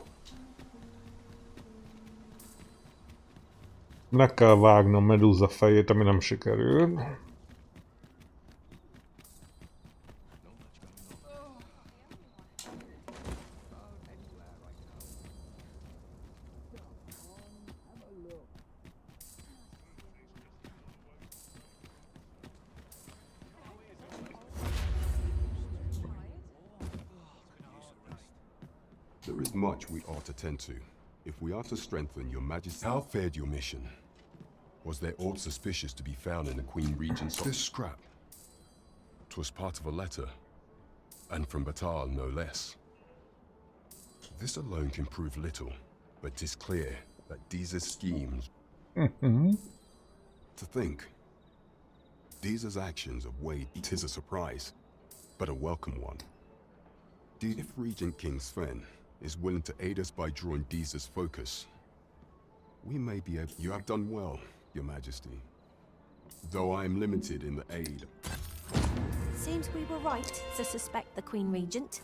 Meg kell vágnom Medúza fejét, ami nem sikerül.
There is much we ought to tend to, if we are to strengthen your majesty. How fared your mission? Was there aught suspicious to be found in the Queen Regent's... This scrap. 'Twas part of a letter, and from Batal no less. This alone can prove little, but 'tis clear that Diza's schemes... To think, Diza's actions of weight, 'tis a surprise, but a welcome one. If Regent King Sven is willing to aid us by drawing Diza's focus, we may be able... You have done well, Your Majesty. Though I am limited in the aid.
Seems we were right to suspect the Queen Regent.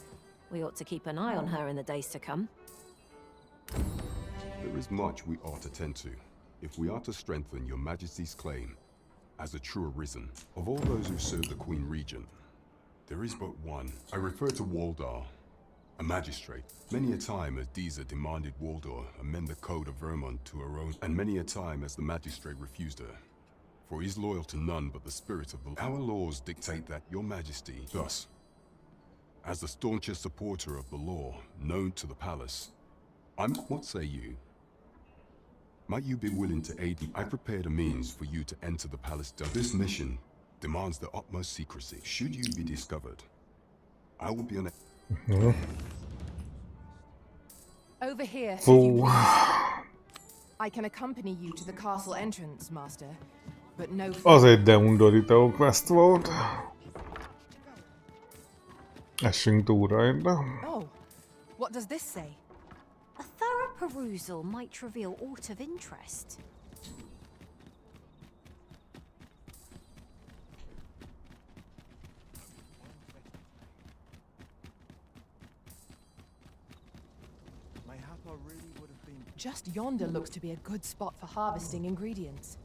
We ought to keep an eye on her in the days to come.
There is much we ought to tend to, if we are to strengthen your majesty's claim as a true arisen, of all those who serve the Queen Regent, there is but one. I refer to Waldar, a magistrate. Many a time as Disa demanded Waldar amend the code of Vermont to her own, and many a time as the magistrate refused her. For he is loyal to none but the spirit of the law. Our laws dictate that your majesty, thus, as the staunchest supporter of the law known to the palace, what say you? Might you be willing to aid me? I prepared a means for you to enter the palace. This mission demands the utmost secrecy. Should you be discovered, I will be on
Over here, if
Oh.
you please. I can accompany you to the castle entrance, master, but no...
Az egy deundorító quest volt. Essünk túl rajta.
Oh, what does this say?
A thorough perusal might reveal aught of interest.
Just yonder looks to be a good spot for harvesting ingredients.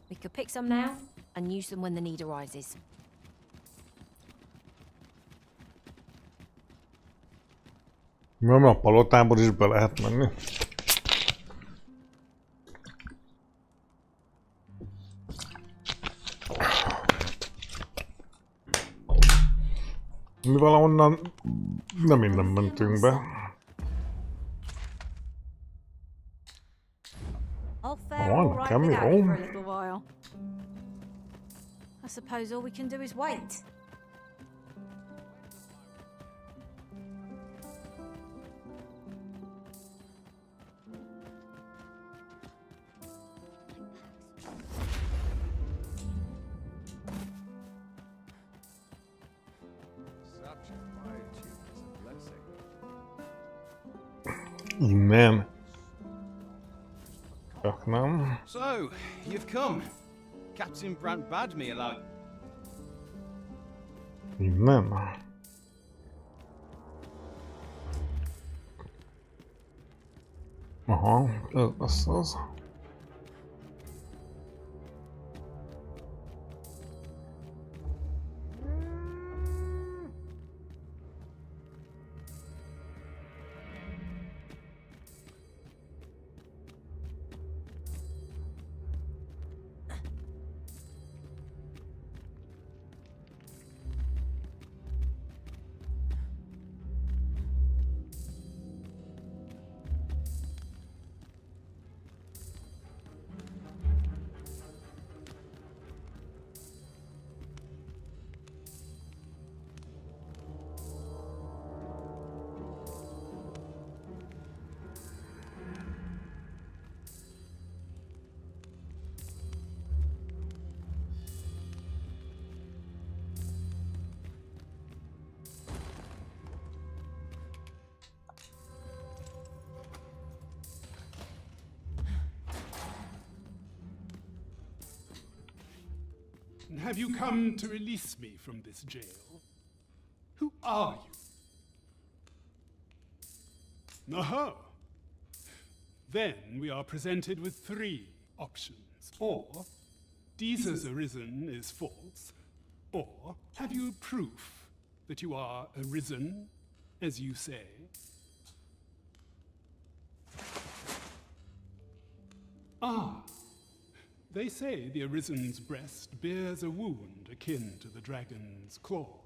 We could pick some now and use them when the need arises.
Nem, a palotából is be lehet menni. Mi valahonnan nem innen mentünk be.
I'll fare all right
come
without you for a
on.
little while. I suppose all we can do is wait.
Innen. Csak nem.
So, you've come. Captain Brant bade me allow...
Innen. Aha, ez lesz az.
Have you come to release me from this jail? Who are you? Aha! Then we are presented with three options. Or, Deezer's arisen is false. Or, have you proof that you are arisen, as you say? Ah! They say the Arisen's breast bears a wound akin to the dragon's claw.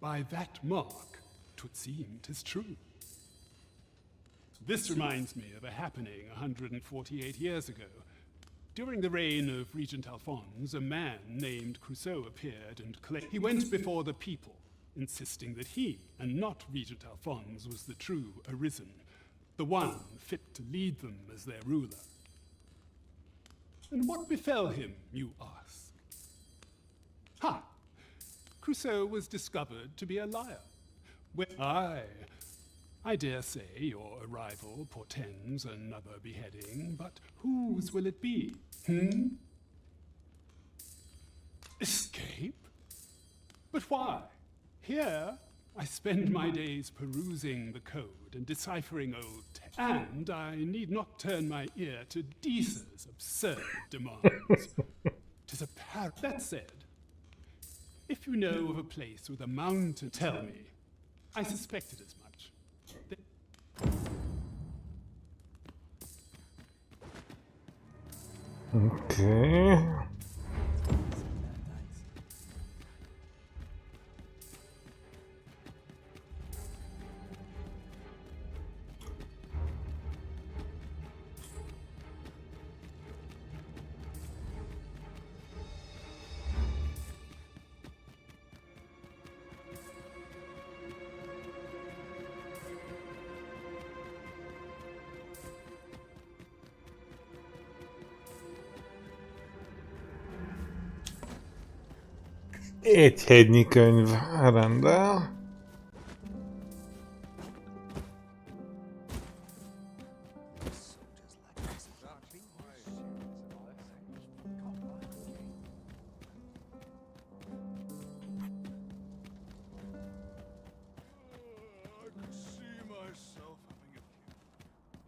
By that mark, 'twould seem 'tis true. This reminds me of a happening 148 years ago. During the reign of Regent Alphonse, a man named Crusoe appeared and claimed he went before the people, insisting that he, and not Regent Alphonse, was the true Arisen, the one fit to lead them as their ruler. And what befell him, you ask? Ha! Crusoe was discovered to be a liar. I dare say your arrival portends another beheading, but whose will it be? Escape? But why? Here? I spend my days perusing the code and deciphering old text, and I need not turn my ear to Deesa's absurd demands. 'Tis a that said, if you know of a place with a mountain, tell me. I suspected as much.
Okay. Egy hegynyi könyv rendel.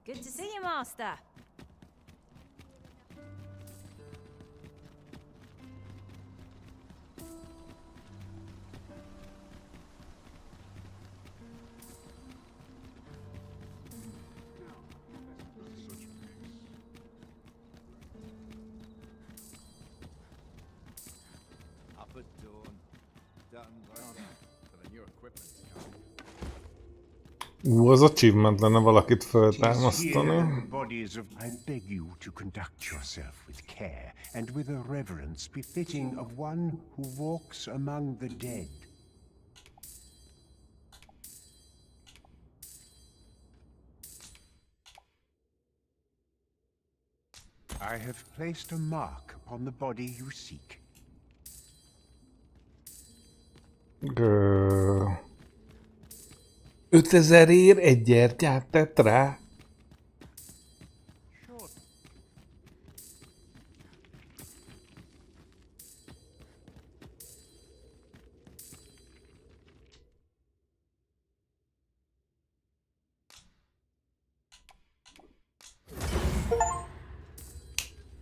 Good to see you, Master.
Up at dawn. Done by but the new equipment's coming.
Az achievement lenne valakit
Here
föltámasztani.
the bodies of... I beg you to conduct yourself with care and with a reverence befitting of one who walks among the dead. I have placed a mark upon the body you seek.
5000-ért egy gyertyát tett rá?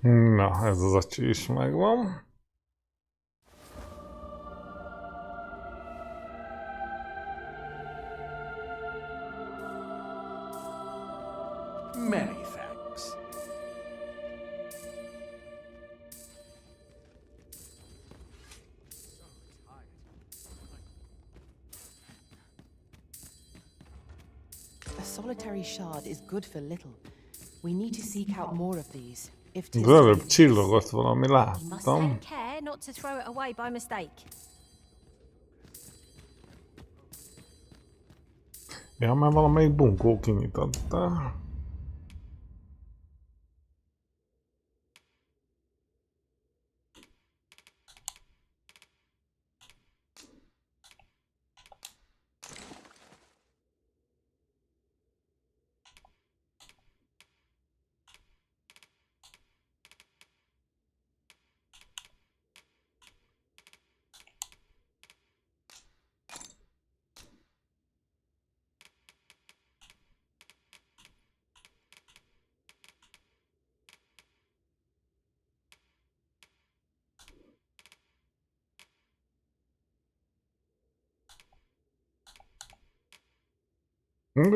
Na, ez az acsi is megvan.
Many thanks.
A solitary shard is good for little. We need to seek out more of these. If
Az előbb csillogott valami,
You must
láttam.
take care not to throw it away by mistake.
Ja, már valamelyik bunkó kinyitotta.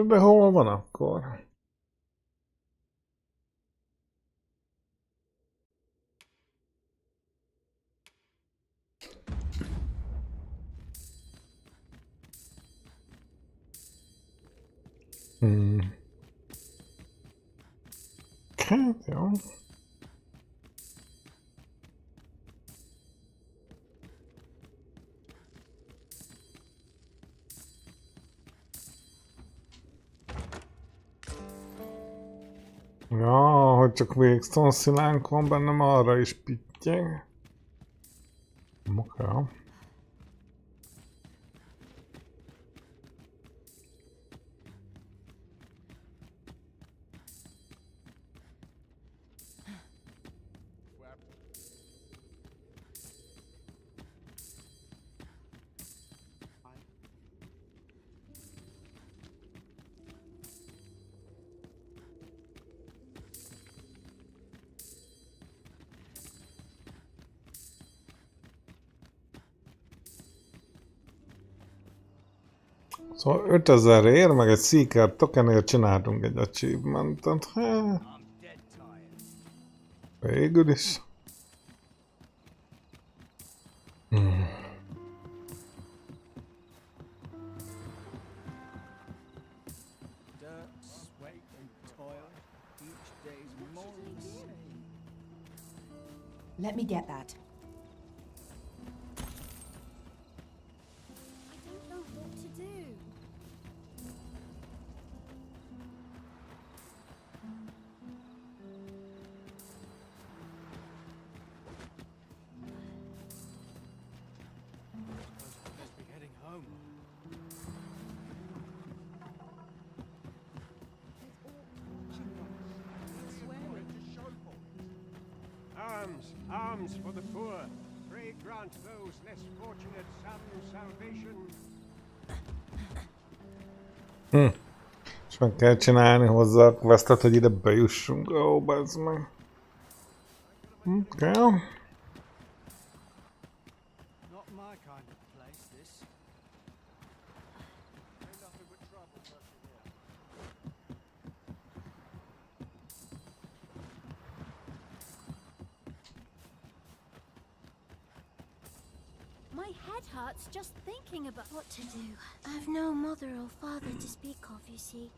De hol van akkor? Hát jó. Ja, hogy csak végtelen szilánk van bennem, arra is pittyeg. Oké. Szóval 5000 ér, meg egy Seeker tokenért csináltunk egy achievementet. Hát, végül is.
Dirt, sweat, and toil. Each day's more the same.
Let me get that.
I don't know what to do.
Must be heading home.
Arms, arms for the poor. Pray grant those less fortunate some salvation.
És meg kell csinálni hozzá a questet, hogy ide bejussunk. Ó, bazd meg. Kell.
Not my kind of place, this. Ain't nothing but trouble for us here.
My head hurts just thinking about what to do. I've no mother or father to speak of, you see.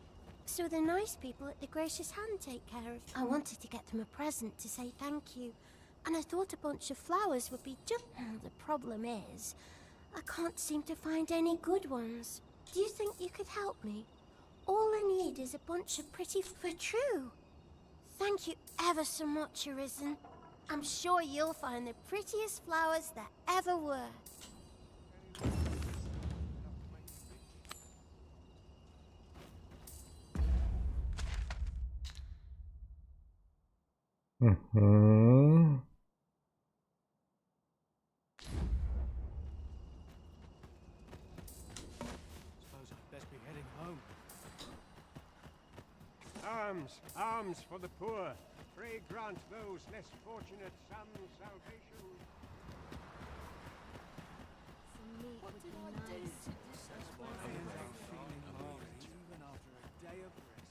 So the nice people at the Gracious Hand take care of. I wanted to get them a present to say thank you. And I thought a bunch of flowers would be just... The problem is, I can't seem to find any good ones. Do you think you could help me? All I need is a bunch of pretty... For true. Thank you ever so much, Arisen. I'm sure you'll find the prettiest flowers that ever were.
Suppose I'd best be heading home.
Arms, arms for the poor. Pray grant those less fortunate some salvation.
What did I do to deserve
I end up feeling marked even after a day of rest.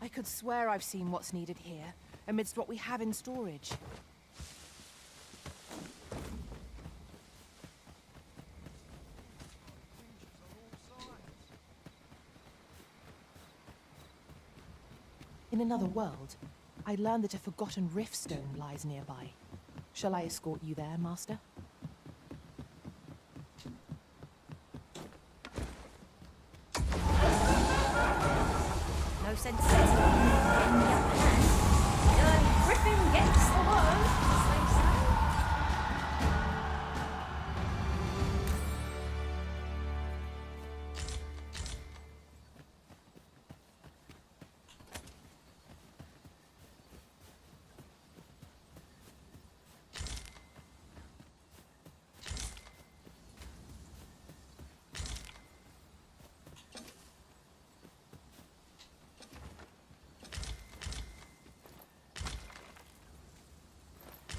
I could swear I've seen what's needed here, amidst what we have in storage. In another world, I learned that a forgotten riftstone lies nearby. Shall I escort you there, Master?
No sense in getting the upper hand. Griffin gets the worm, as they say.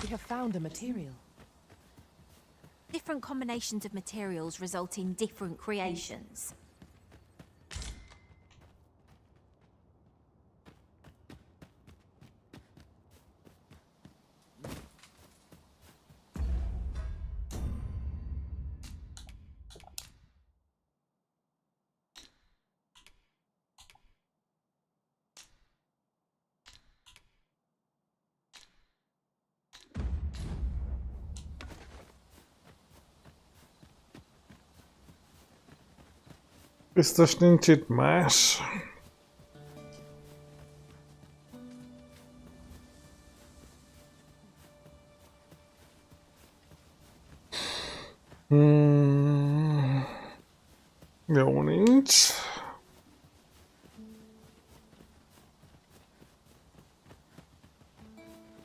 We have found a material.
Different combinations of materials result in different creations.
Biztos nincs itt más. Jó, nincs.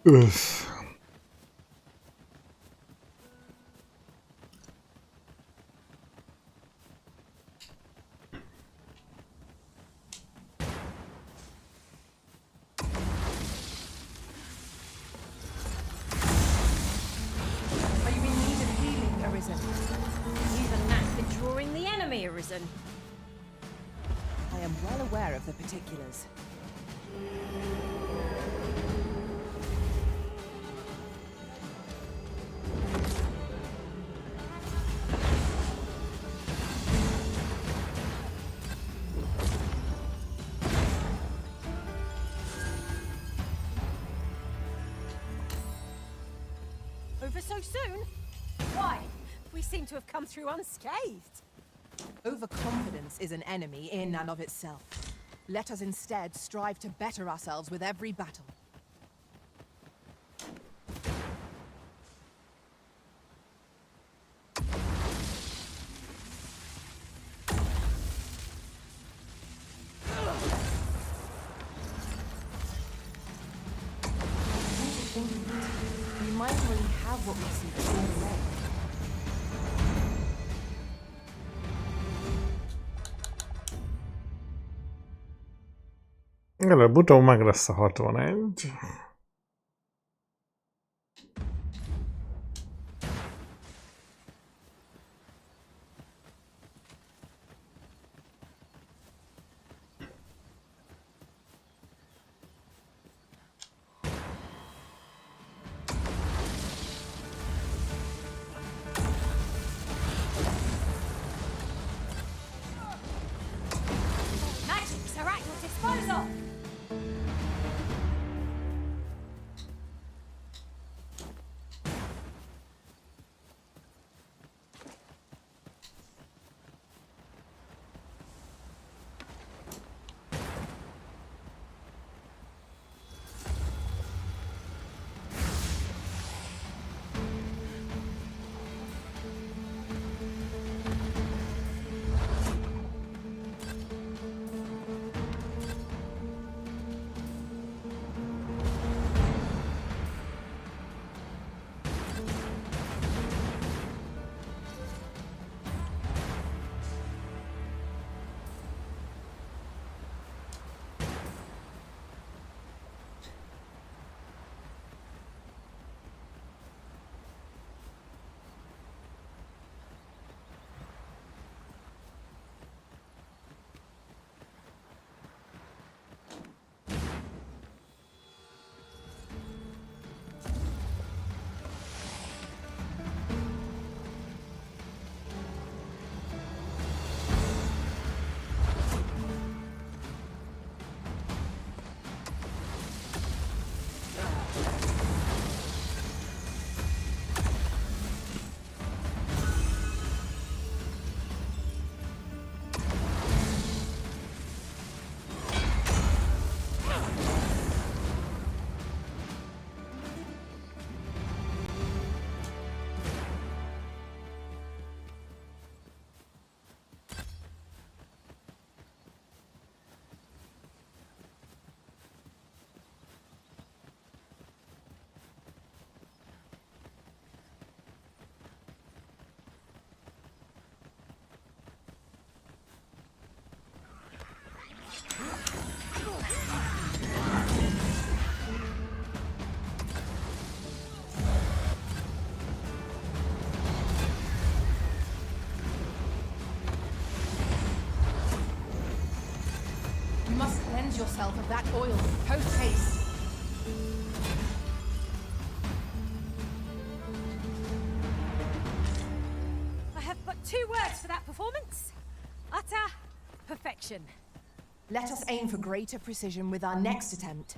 Öff.
Are you in need of healing, Arisen?
Even that for drawing the enemy, Arisen.
I am well aware of the particulars.
Over so soon? Why? We seem to have come through unscathed.
Overconfidence is an enemy in and of itself. Let us instead strive to better ourselves with every battle. We might already have what we seek already.
Előbb-utóbb meg lesz a 61.
Magics are at your disposal.
You must cleanse yourself of that oil, post haste.
I have but 2 words for that performance. Utter perfection.
Let us aim for greater precision with our next attempt.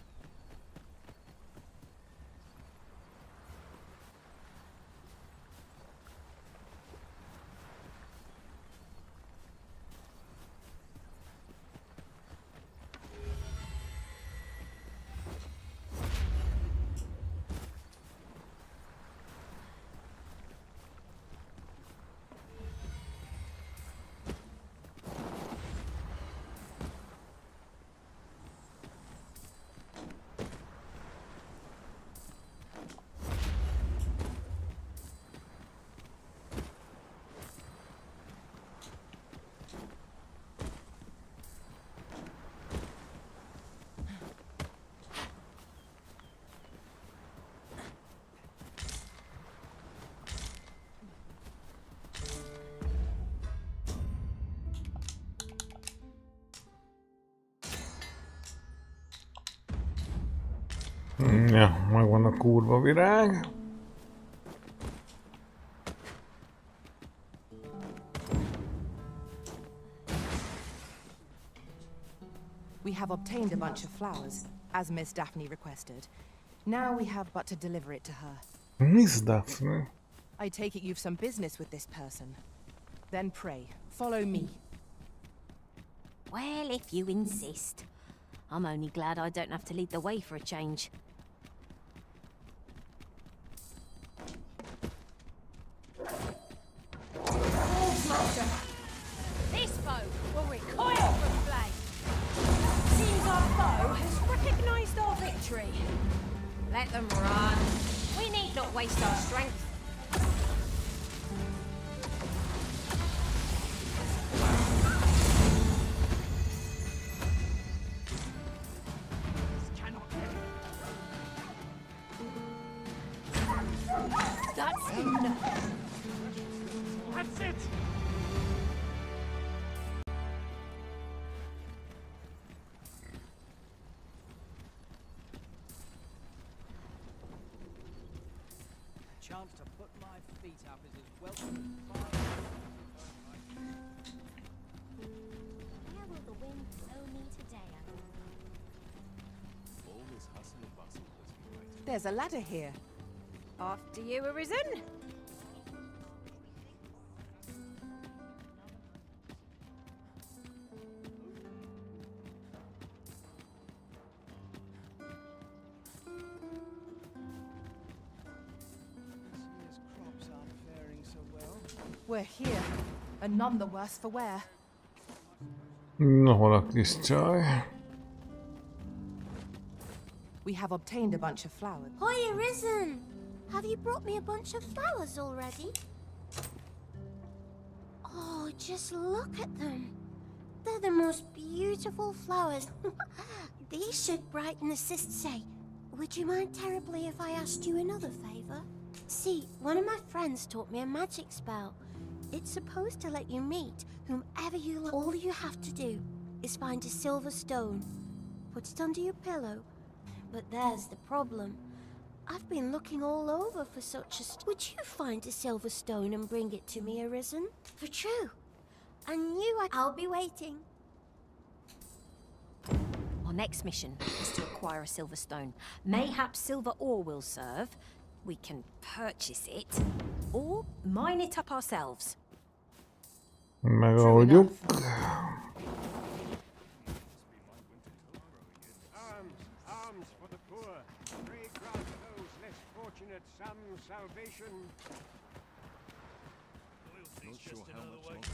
Ja, megvan a kurva virág.
We have obtained a bunch of flowers, as Miss Daphne requested. Now we have but to deliver it to her.
Miss Daphne?
I take it you've some business with this person. Then pray, follow me.
Well, if you insist. I'm only glad I don't have to lead the way for a change. This foe will recoil from flame. Seems our foe has recognized our victory. Let them run. We need not waste our strength. That's enough. That's it.
A chance to put my feet up is as welcome.
Where will the wind blow me today?
All this hustle and bustle has been waiting.
There's a ladder here.
After you, Arisen.
His crops aren't faring so well.
We're here, and none the worse for wear.
Na, hol a kis csaj?
We have obtained a bunch of flowers.
Hi, Arisen! Have you brought me a bunch of flowers already? Oh, just look at them. They're the most beautiful flowers. These should brighten the Sistay. Would you mind terribly if I asked you another favor? See, one of my friends taught me a magic spell. It's supposed to let you meet whomever you like. All you have to do is find a silver stone. Put it under your pillow. But there's the problem. I've been looking all over for such a Would you find a silver stone and bring it to me, Arisen? For true. I'll be waiting.
Our next mission is to acquire a silver stone. Mayhaps silver ore will serve. We can purchase it, or mine it up ourselves.
Megoldjuk.
Arms for the poor. Pray grant those less fortunate some salvation.
Not sure how much longer.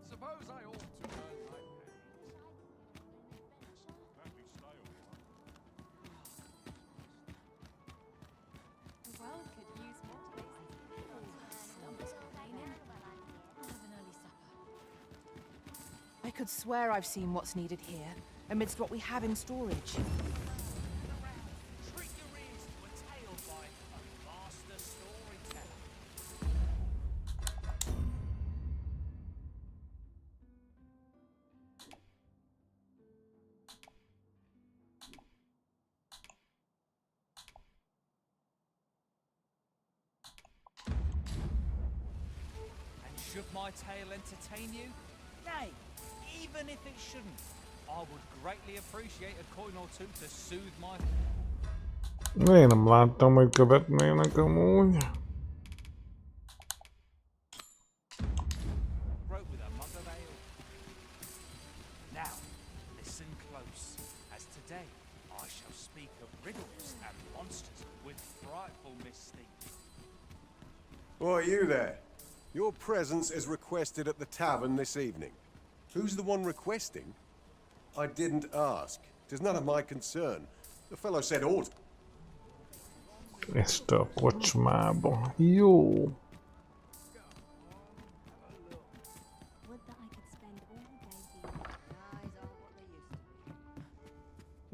Suppose I ought to earn my pay.
Well, could use more Stomach's complaining. I'll have an early supper.
I could swear I've seen what's needed here, amidst what we have in storage.
Treat your ears to a tale by a master storyteller. And should my tale entertain you? Nay, even if it shouldn't, I would greatly appreciate a coin or two to soothe my...
Én nem láttam, hogy követnének amúgy.
Wrote with a mug of ale. Now, listen close, as today I shall speak of riddles and monsters with frightful mystique.
Why, you there? Your presence is requested at the tavern this evening. Who's the one requesting? I didn't ask. 'Tis none of my concern. The fellow said ought.
Este a kocsmába. Jó.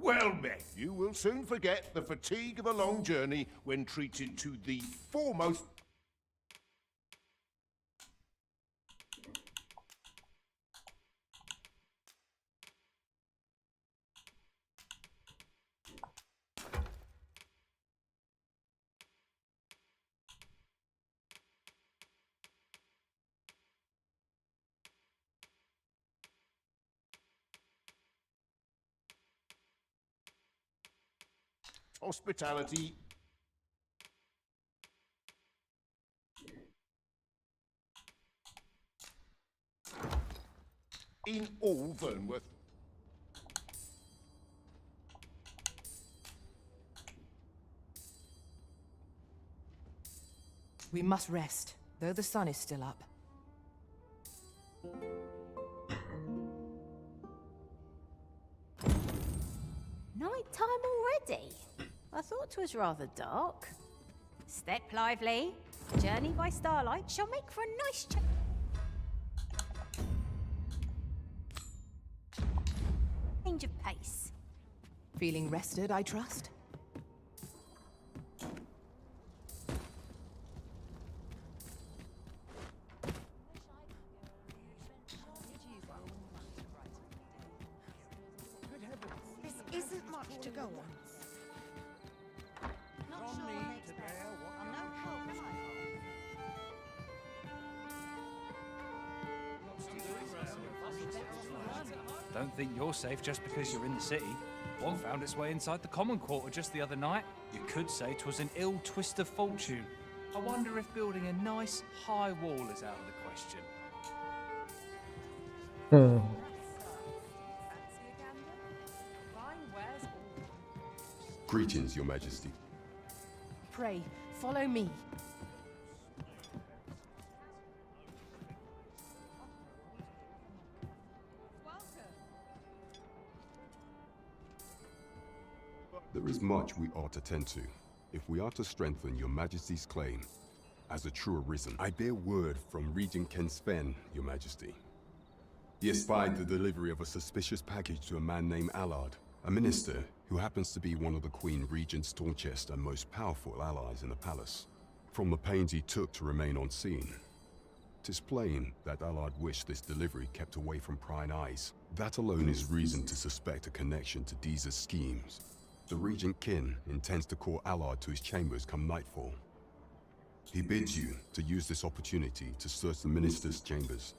Well met. You will soon forget the fatigue of a long journey when treated to the foremost... hospitality. In all Vernworth.
We must rest, though the sun is still up.
Night time already? I thought 'twas rather dark. Step lively. Journey by starlight shall make for a nice change of pace.
Feeling rested, I trust?
This isn't much to go on.
Don't think you're safe just because you're in the city. One found its way inside the common quarter just the other night. You could say 'twas an ill twist of fortune. I wonder if building a nice high wall is out of the question.
Greetings, Your Majesty.
Pray, follow me.
There is much we ought to tend to, if we are to strengthen Your Majesty's claim as a true arisen. I bear word from Regent Ken Sven, Your Majesty. He espied the delivery of a suspicious package to a man named Allard, a minister who happens to be one of the Queen Regent's staunchest and most powerful allies in the palace. From the pains he took to remain on scene, 'tis plain that Allard wished this delivery kept away from prying eyes. That alone is reason to suspect a connection to Deeza's schemes. The Regent Kin intends to call Allard to his chambers come nightfall. He bids you to use this opportunity to search the minister's chambers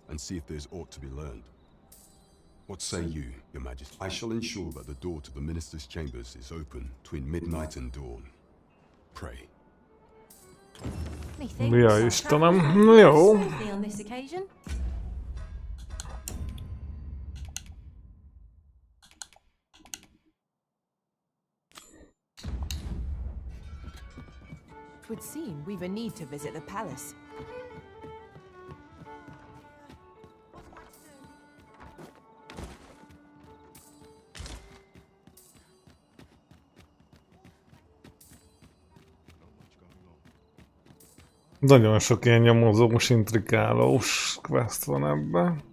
and see if there's aught to be learned. What say you, Your Majesty? I shall ensure that the door to the minister's chambers is open between midnight and dawn. Pray.
Ja, Istenem. Jó.
On this occasion.
It would seem we've a need to visit the palace.
Nagyon sok ilyen nyomozós, intrikálós quest van ebben.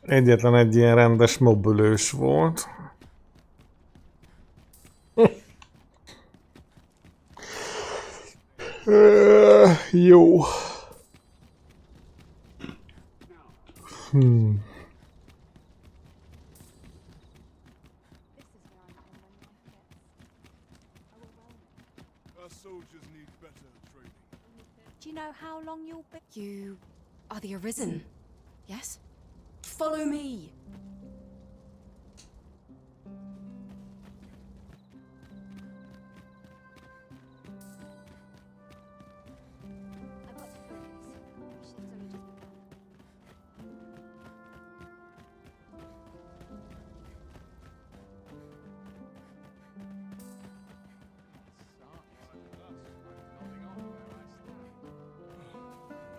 Egyetlen egy ilyen rendes mobülős volt. Jó.
Do you know how long you'll be?
You are the Arisen, yes? Follow me!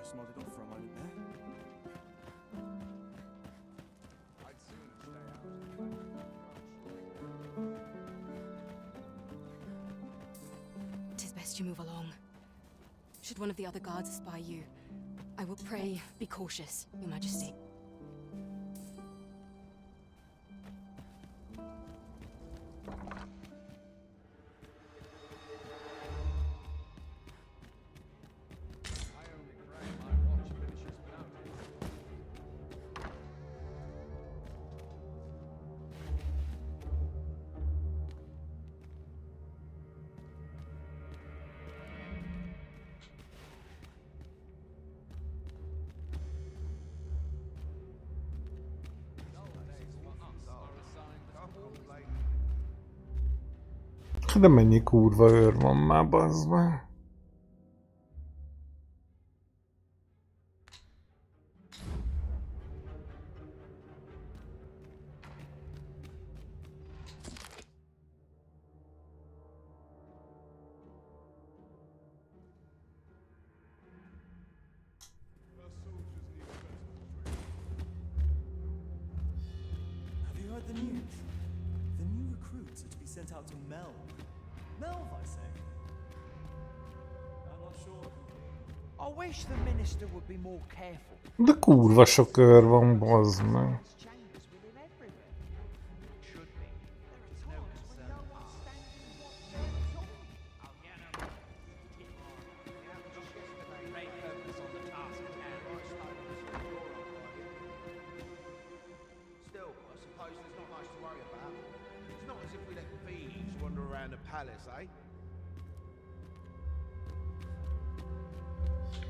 Just nodded off for a moment there. I'd sooner stay out.
Tis best you move along. Should one of the other guards spy you, I will pray, be cautious, Your Majesty.
De mennyi kurva őr van már, bazd meg.
Have you heard the news? The new recruits are to be sent out to Melv. Melv, I say. I'm not sure.
I wish the minister would be more careful.
De kurva sok őr van, bazd meg.
Still, I suppose there's not much to worry about. It's not as if we let thieves wander around the palace, eh?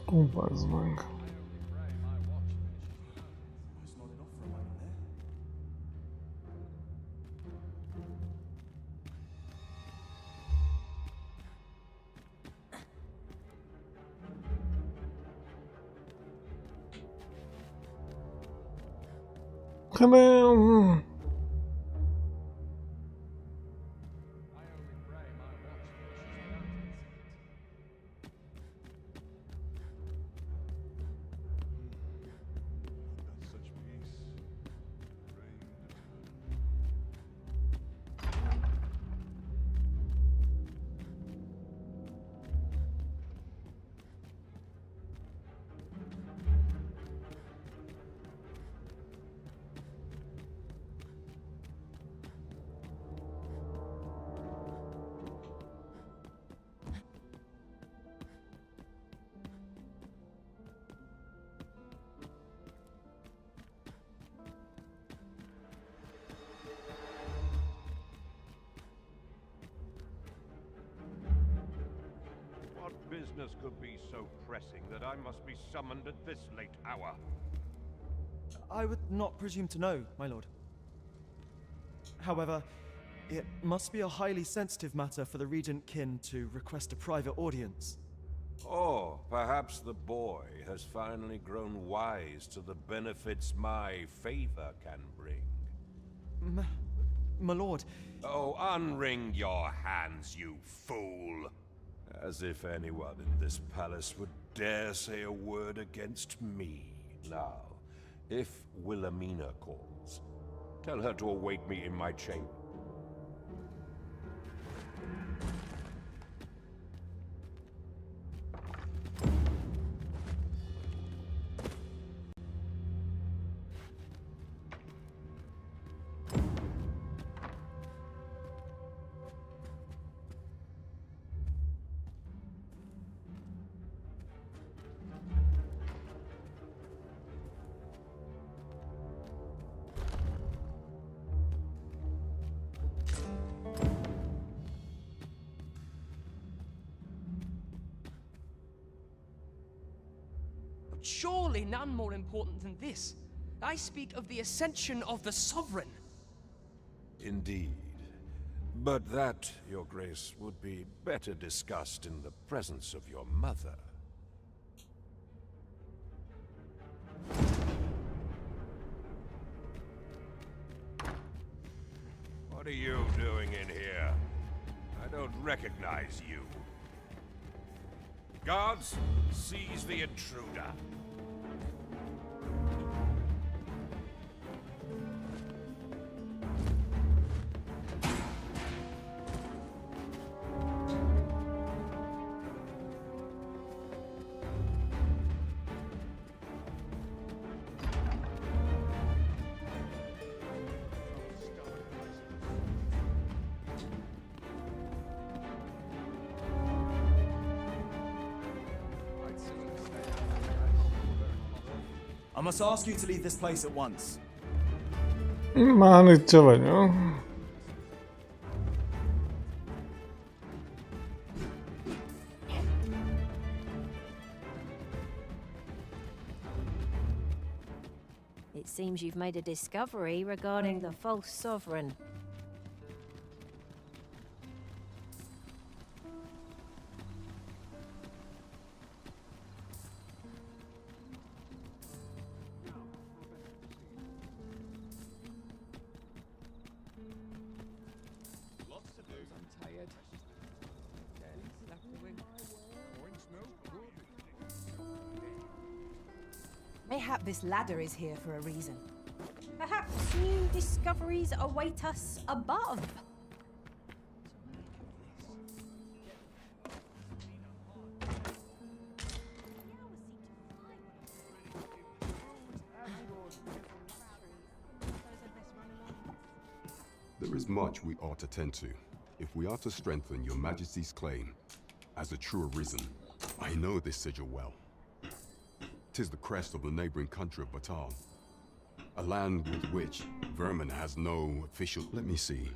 Ó, bazd meg.
Just nodded off for a moment there.
Come on.
What business could be so pressing that I must be summoned at this late hour?
I would not presume to know, my lord. However, it must be a highly sensitive matter for the Regent Kin to request a private audience.
Or perhaps the boy has finally grown wise to the benefits my favor can bring.
My lord.
Oh, unwring your hands, you fool! As if anyone in this palace would dare say a word against me. Now, if Wilhelmina calls, tell her to await me in my chamber.
But surely none more important than this. I speak of the ascension of the Sovereign.
Indeed. But that, Your Grace, would be better discussed in the presence of your mother. What are you doing in here? I don't recognize you. Guards, seize the intruder.
I must ask you to leave this place at once.
Már itt vagyok.
It seems you've made a discovery regarding the false sovereign.
Mayhap this ladder is here for a reason.
Perhaps new discoveries await us above.
There is much we ought to tend to, if we are to strengthen your majesty's claim as a true arisen. I know this sigil well. 'Tis the crest of the neighboring country of Batal, a land with which Vermin has no official... Let me see.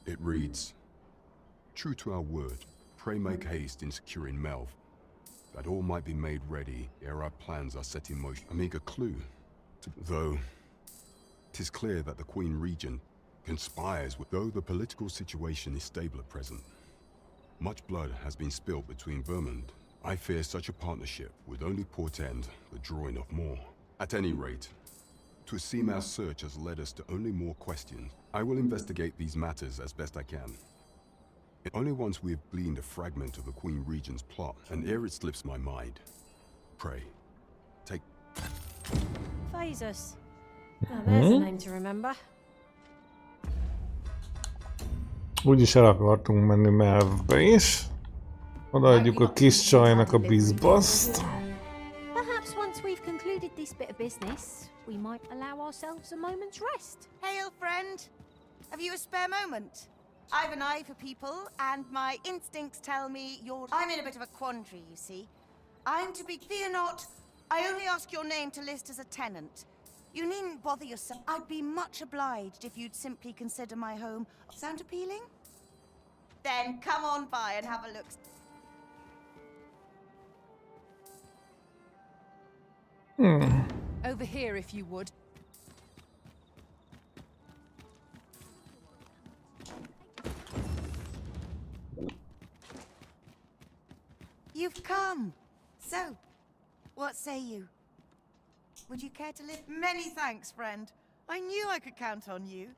It reads, "True to our word, pray make haste in securing Melv, that all might be made ready ere our plans are set in motion." A meager clue, though 'tis clear that the Queen Regent conspires with... Though the political situation is stable at present, much blood has been spilled between Vermund. I fear such a partnership would only portend the drawing of more. At any rate, 'twould seem our search has led us to only more questions. I will investigate these matters as best I can. Only once we have gleaned a fragment of the Queen Regent's plot, and ere it slips my mind, pray, take...
Phasus. Now there's a name to remember.
Úgyis el akartunk menni Melvbe is. Odaadjuk a kis csajnak a bizbaszt.
Perhaps once we've concluded this bit of business, we might allow ourselves a moment's rest.
Hail, friend. Have you a spare moment? I've an eye for people, and my instincts tell me you're... I'm in a bit of a quandary, you see. I'm to be... Fear not. I only ask your name to list as a tenant. You needn't bother yourself. I'd be much obliged if you'd simply consider my home. Sound appealing? Then come on by and have a look.
Over here, if you would.
You've come. So, what say you? Would you care to live? Many thanks, friend. I knew I could count on you.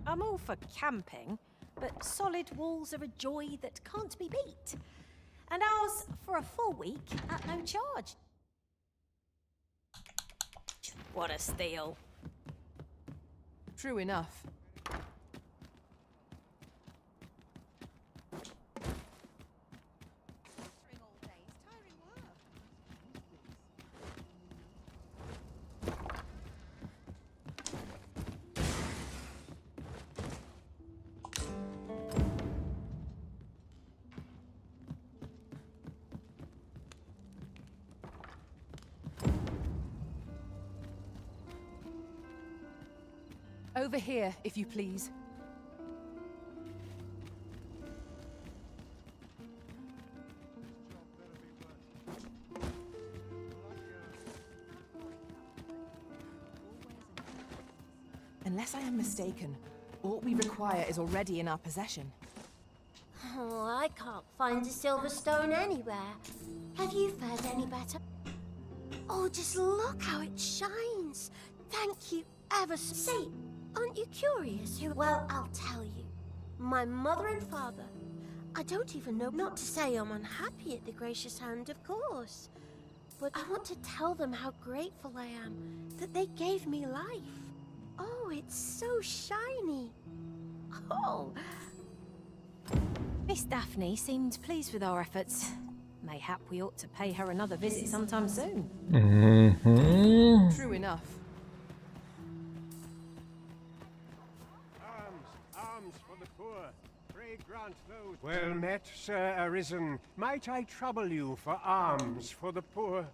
I'm all for camping, but solid walls are a joy that can't be beat. And ours for a full week at no charge. What a steal.
True enough. Over here, if you please. Unless I am mistaken, all we require is already in our possession.
Oh, I can't find a silver stone anywhere. Have you fared any better? Oh, just look how it shines. Thank you ever so... Say, Aren't you curious who? Well, I'll tell you. My mother and father. I don't even know. Not to say I'm unhappy at the gracious hand, of course. But I want to tell them how grateful I am that they gave me life. Oh, it's so shiny. Oh.
Miss Daphne seemed pleased with our efforts. Mayhap we ought to pay her another visit sometime soon.
True enough.
Arms for the poor. Pray grant those. Well met, Sir Arisen. Might I trouble you for alms for the poor?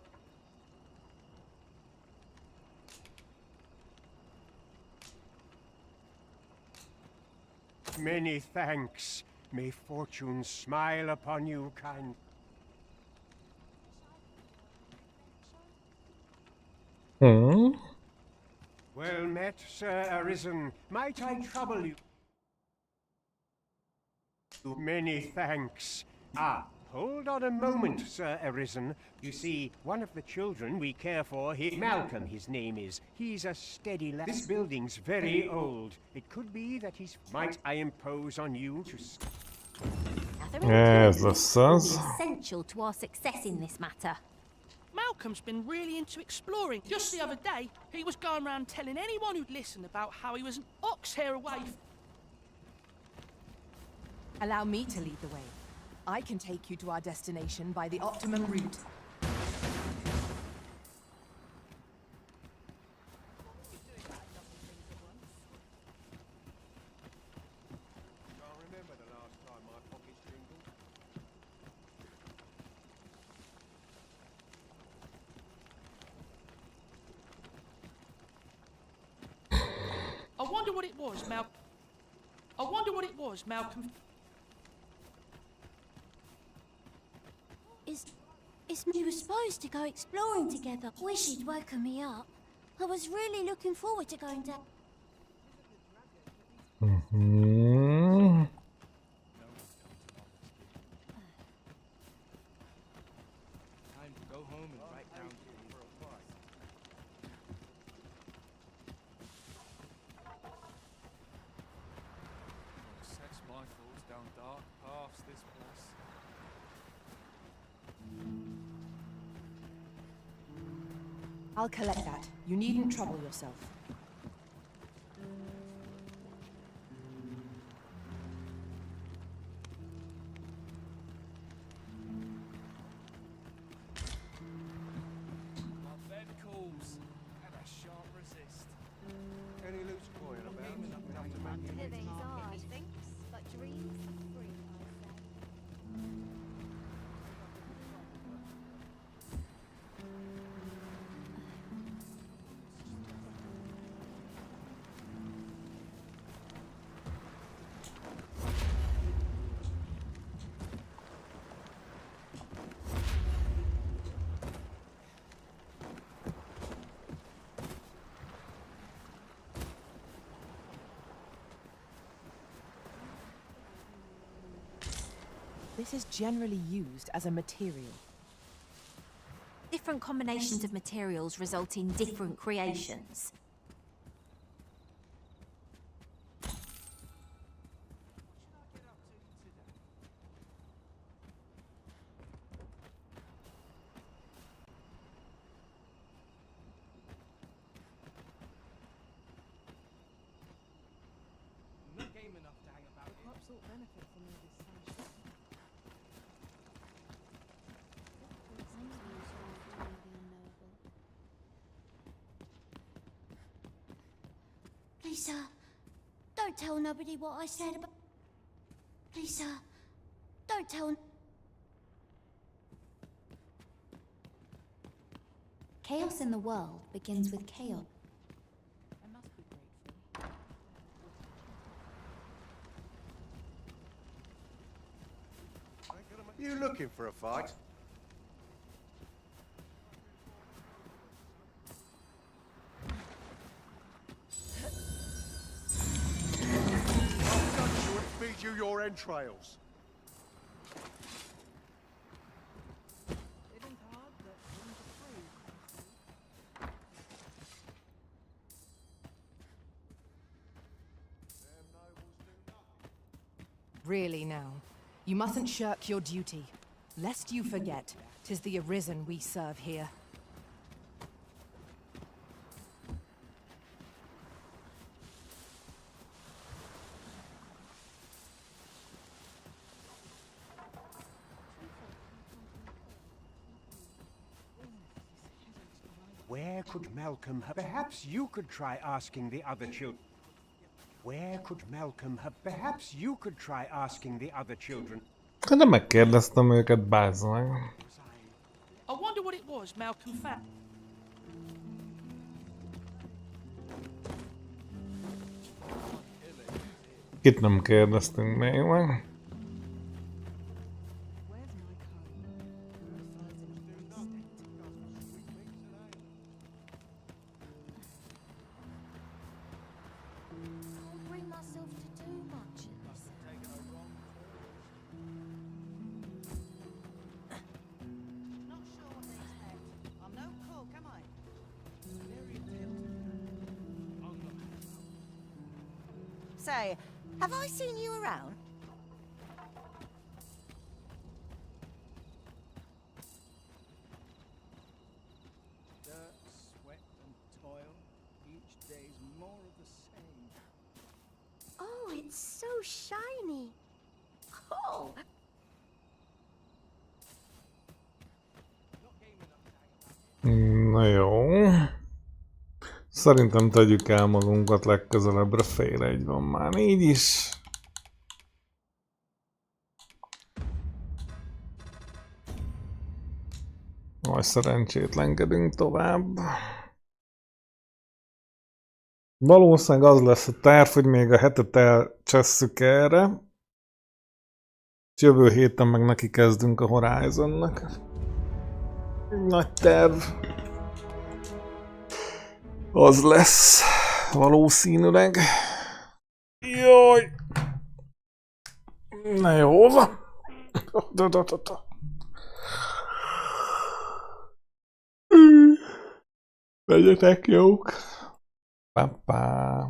Many thanks. May fortune smile upon you, kind. Well met, Sir Arisen. Might I trouble you? Many thanks. Ah, hold on a moment, Sir Arisen. You see, one of the children we care for here, Malcolm his name is. He's a steady lad. This building's very old. It could be that he's... Might I impose on you to...
Ez lesz az.
Essential to our success in this matter.
Malcolm's been really into exploring. Just the other day, he was going around telling anyone who'd listen about how he was an ox hair away.
Allow me to lead the way. I can take you to our destination by the optimum route.
I wonder what it was, Malcolm. I wonder what it was, Malcolm.
We were supposed to go exploring together. Wish he'd woken me up. I was really looking forward to going down.
Time to go home and write down sets my thoughts down dark paths, this place.
I'll collect that. You needn't trouble yourself.
My bed calls, and I shan't resist.
Any loose coin about? Enough to make you
Living's hard, thinks, but dreams are free, I say.
This is generally used as a material.
Different combinations of materials result in different creations.
Not game enough to hang about here.
Crops ought benefit from all this sunshine.
Please, sir, don't tell nobody what I said about... Please, sir, don't tell...
Chaos in the world begins with chaos.
I must be grateful.
You looking for a fight? I'll gun you and feed you your entrails.
Living's hard, but living's free. Really now, you mustn't shirk your duty, lest you forget 'tis the Arisen we serve here.
Where could Malcolm have... Perhaps you could try asking the other children. Where could Malcolm have... Perhaps you could try asking the other children.
De megkérdeztem őket, bázd meg.
I wonder what it was Malcolm found.
Itt nem kérdeztünk még meg.
Say, have I seen you around?
Dirt, sweat, and toil. Each day's more of the same.
Oh, it's so shiny. Oh!
Na jó. Szerintem tegyük el magunkat legközelebbre, fél egy van már így is. Majd szerencsétlenkedünk tovább. Valószínűleg az lesz a terv, hogy még a hetet elcsesszük erre. Jövő héten meg neki kezdünk a Horizonnak. Nagy terv. Az lesz valószínűleg. Jaj! Na jó van. Legyetek jók. Pá-pá.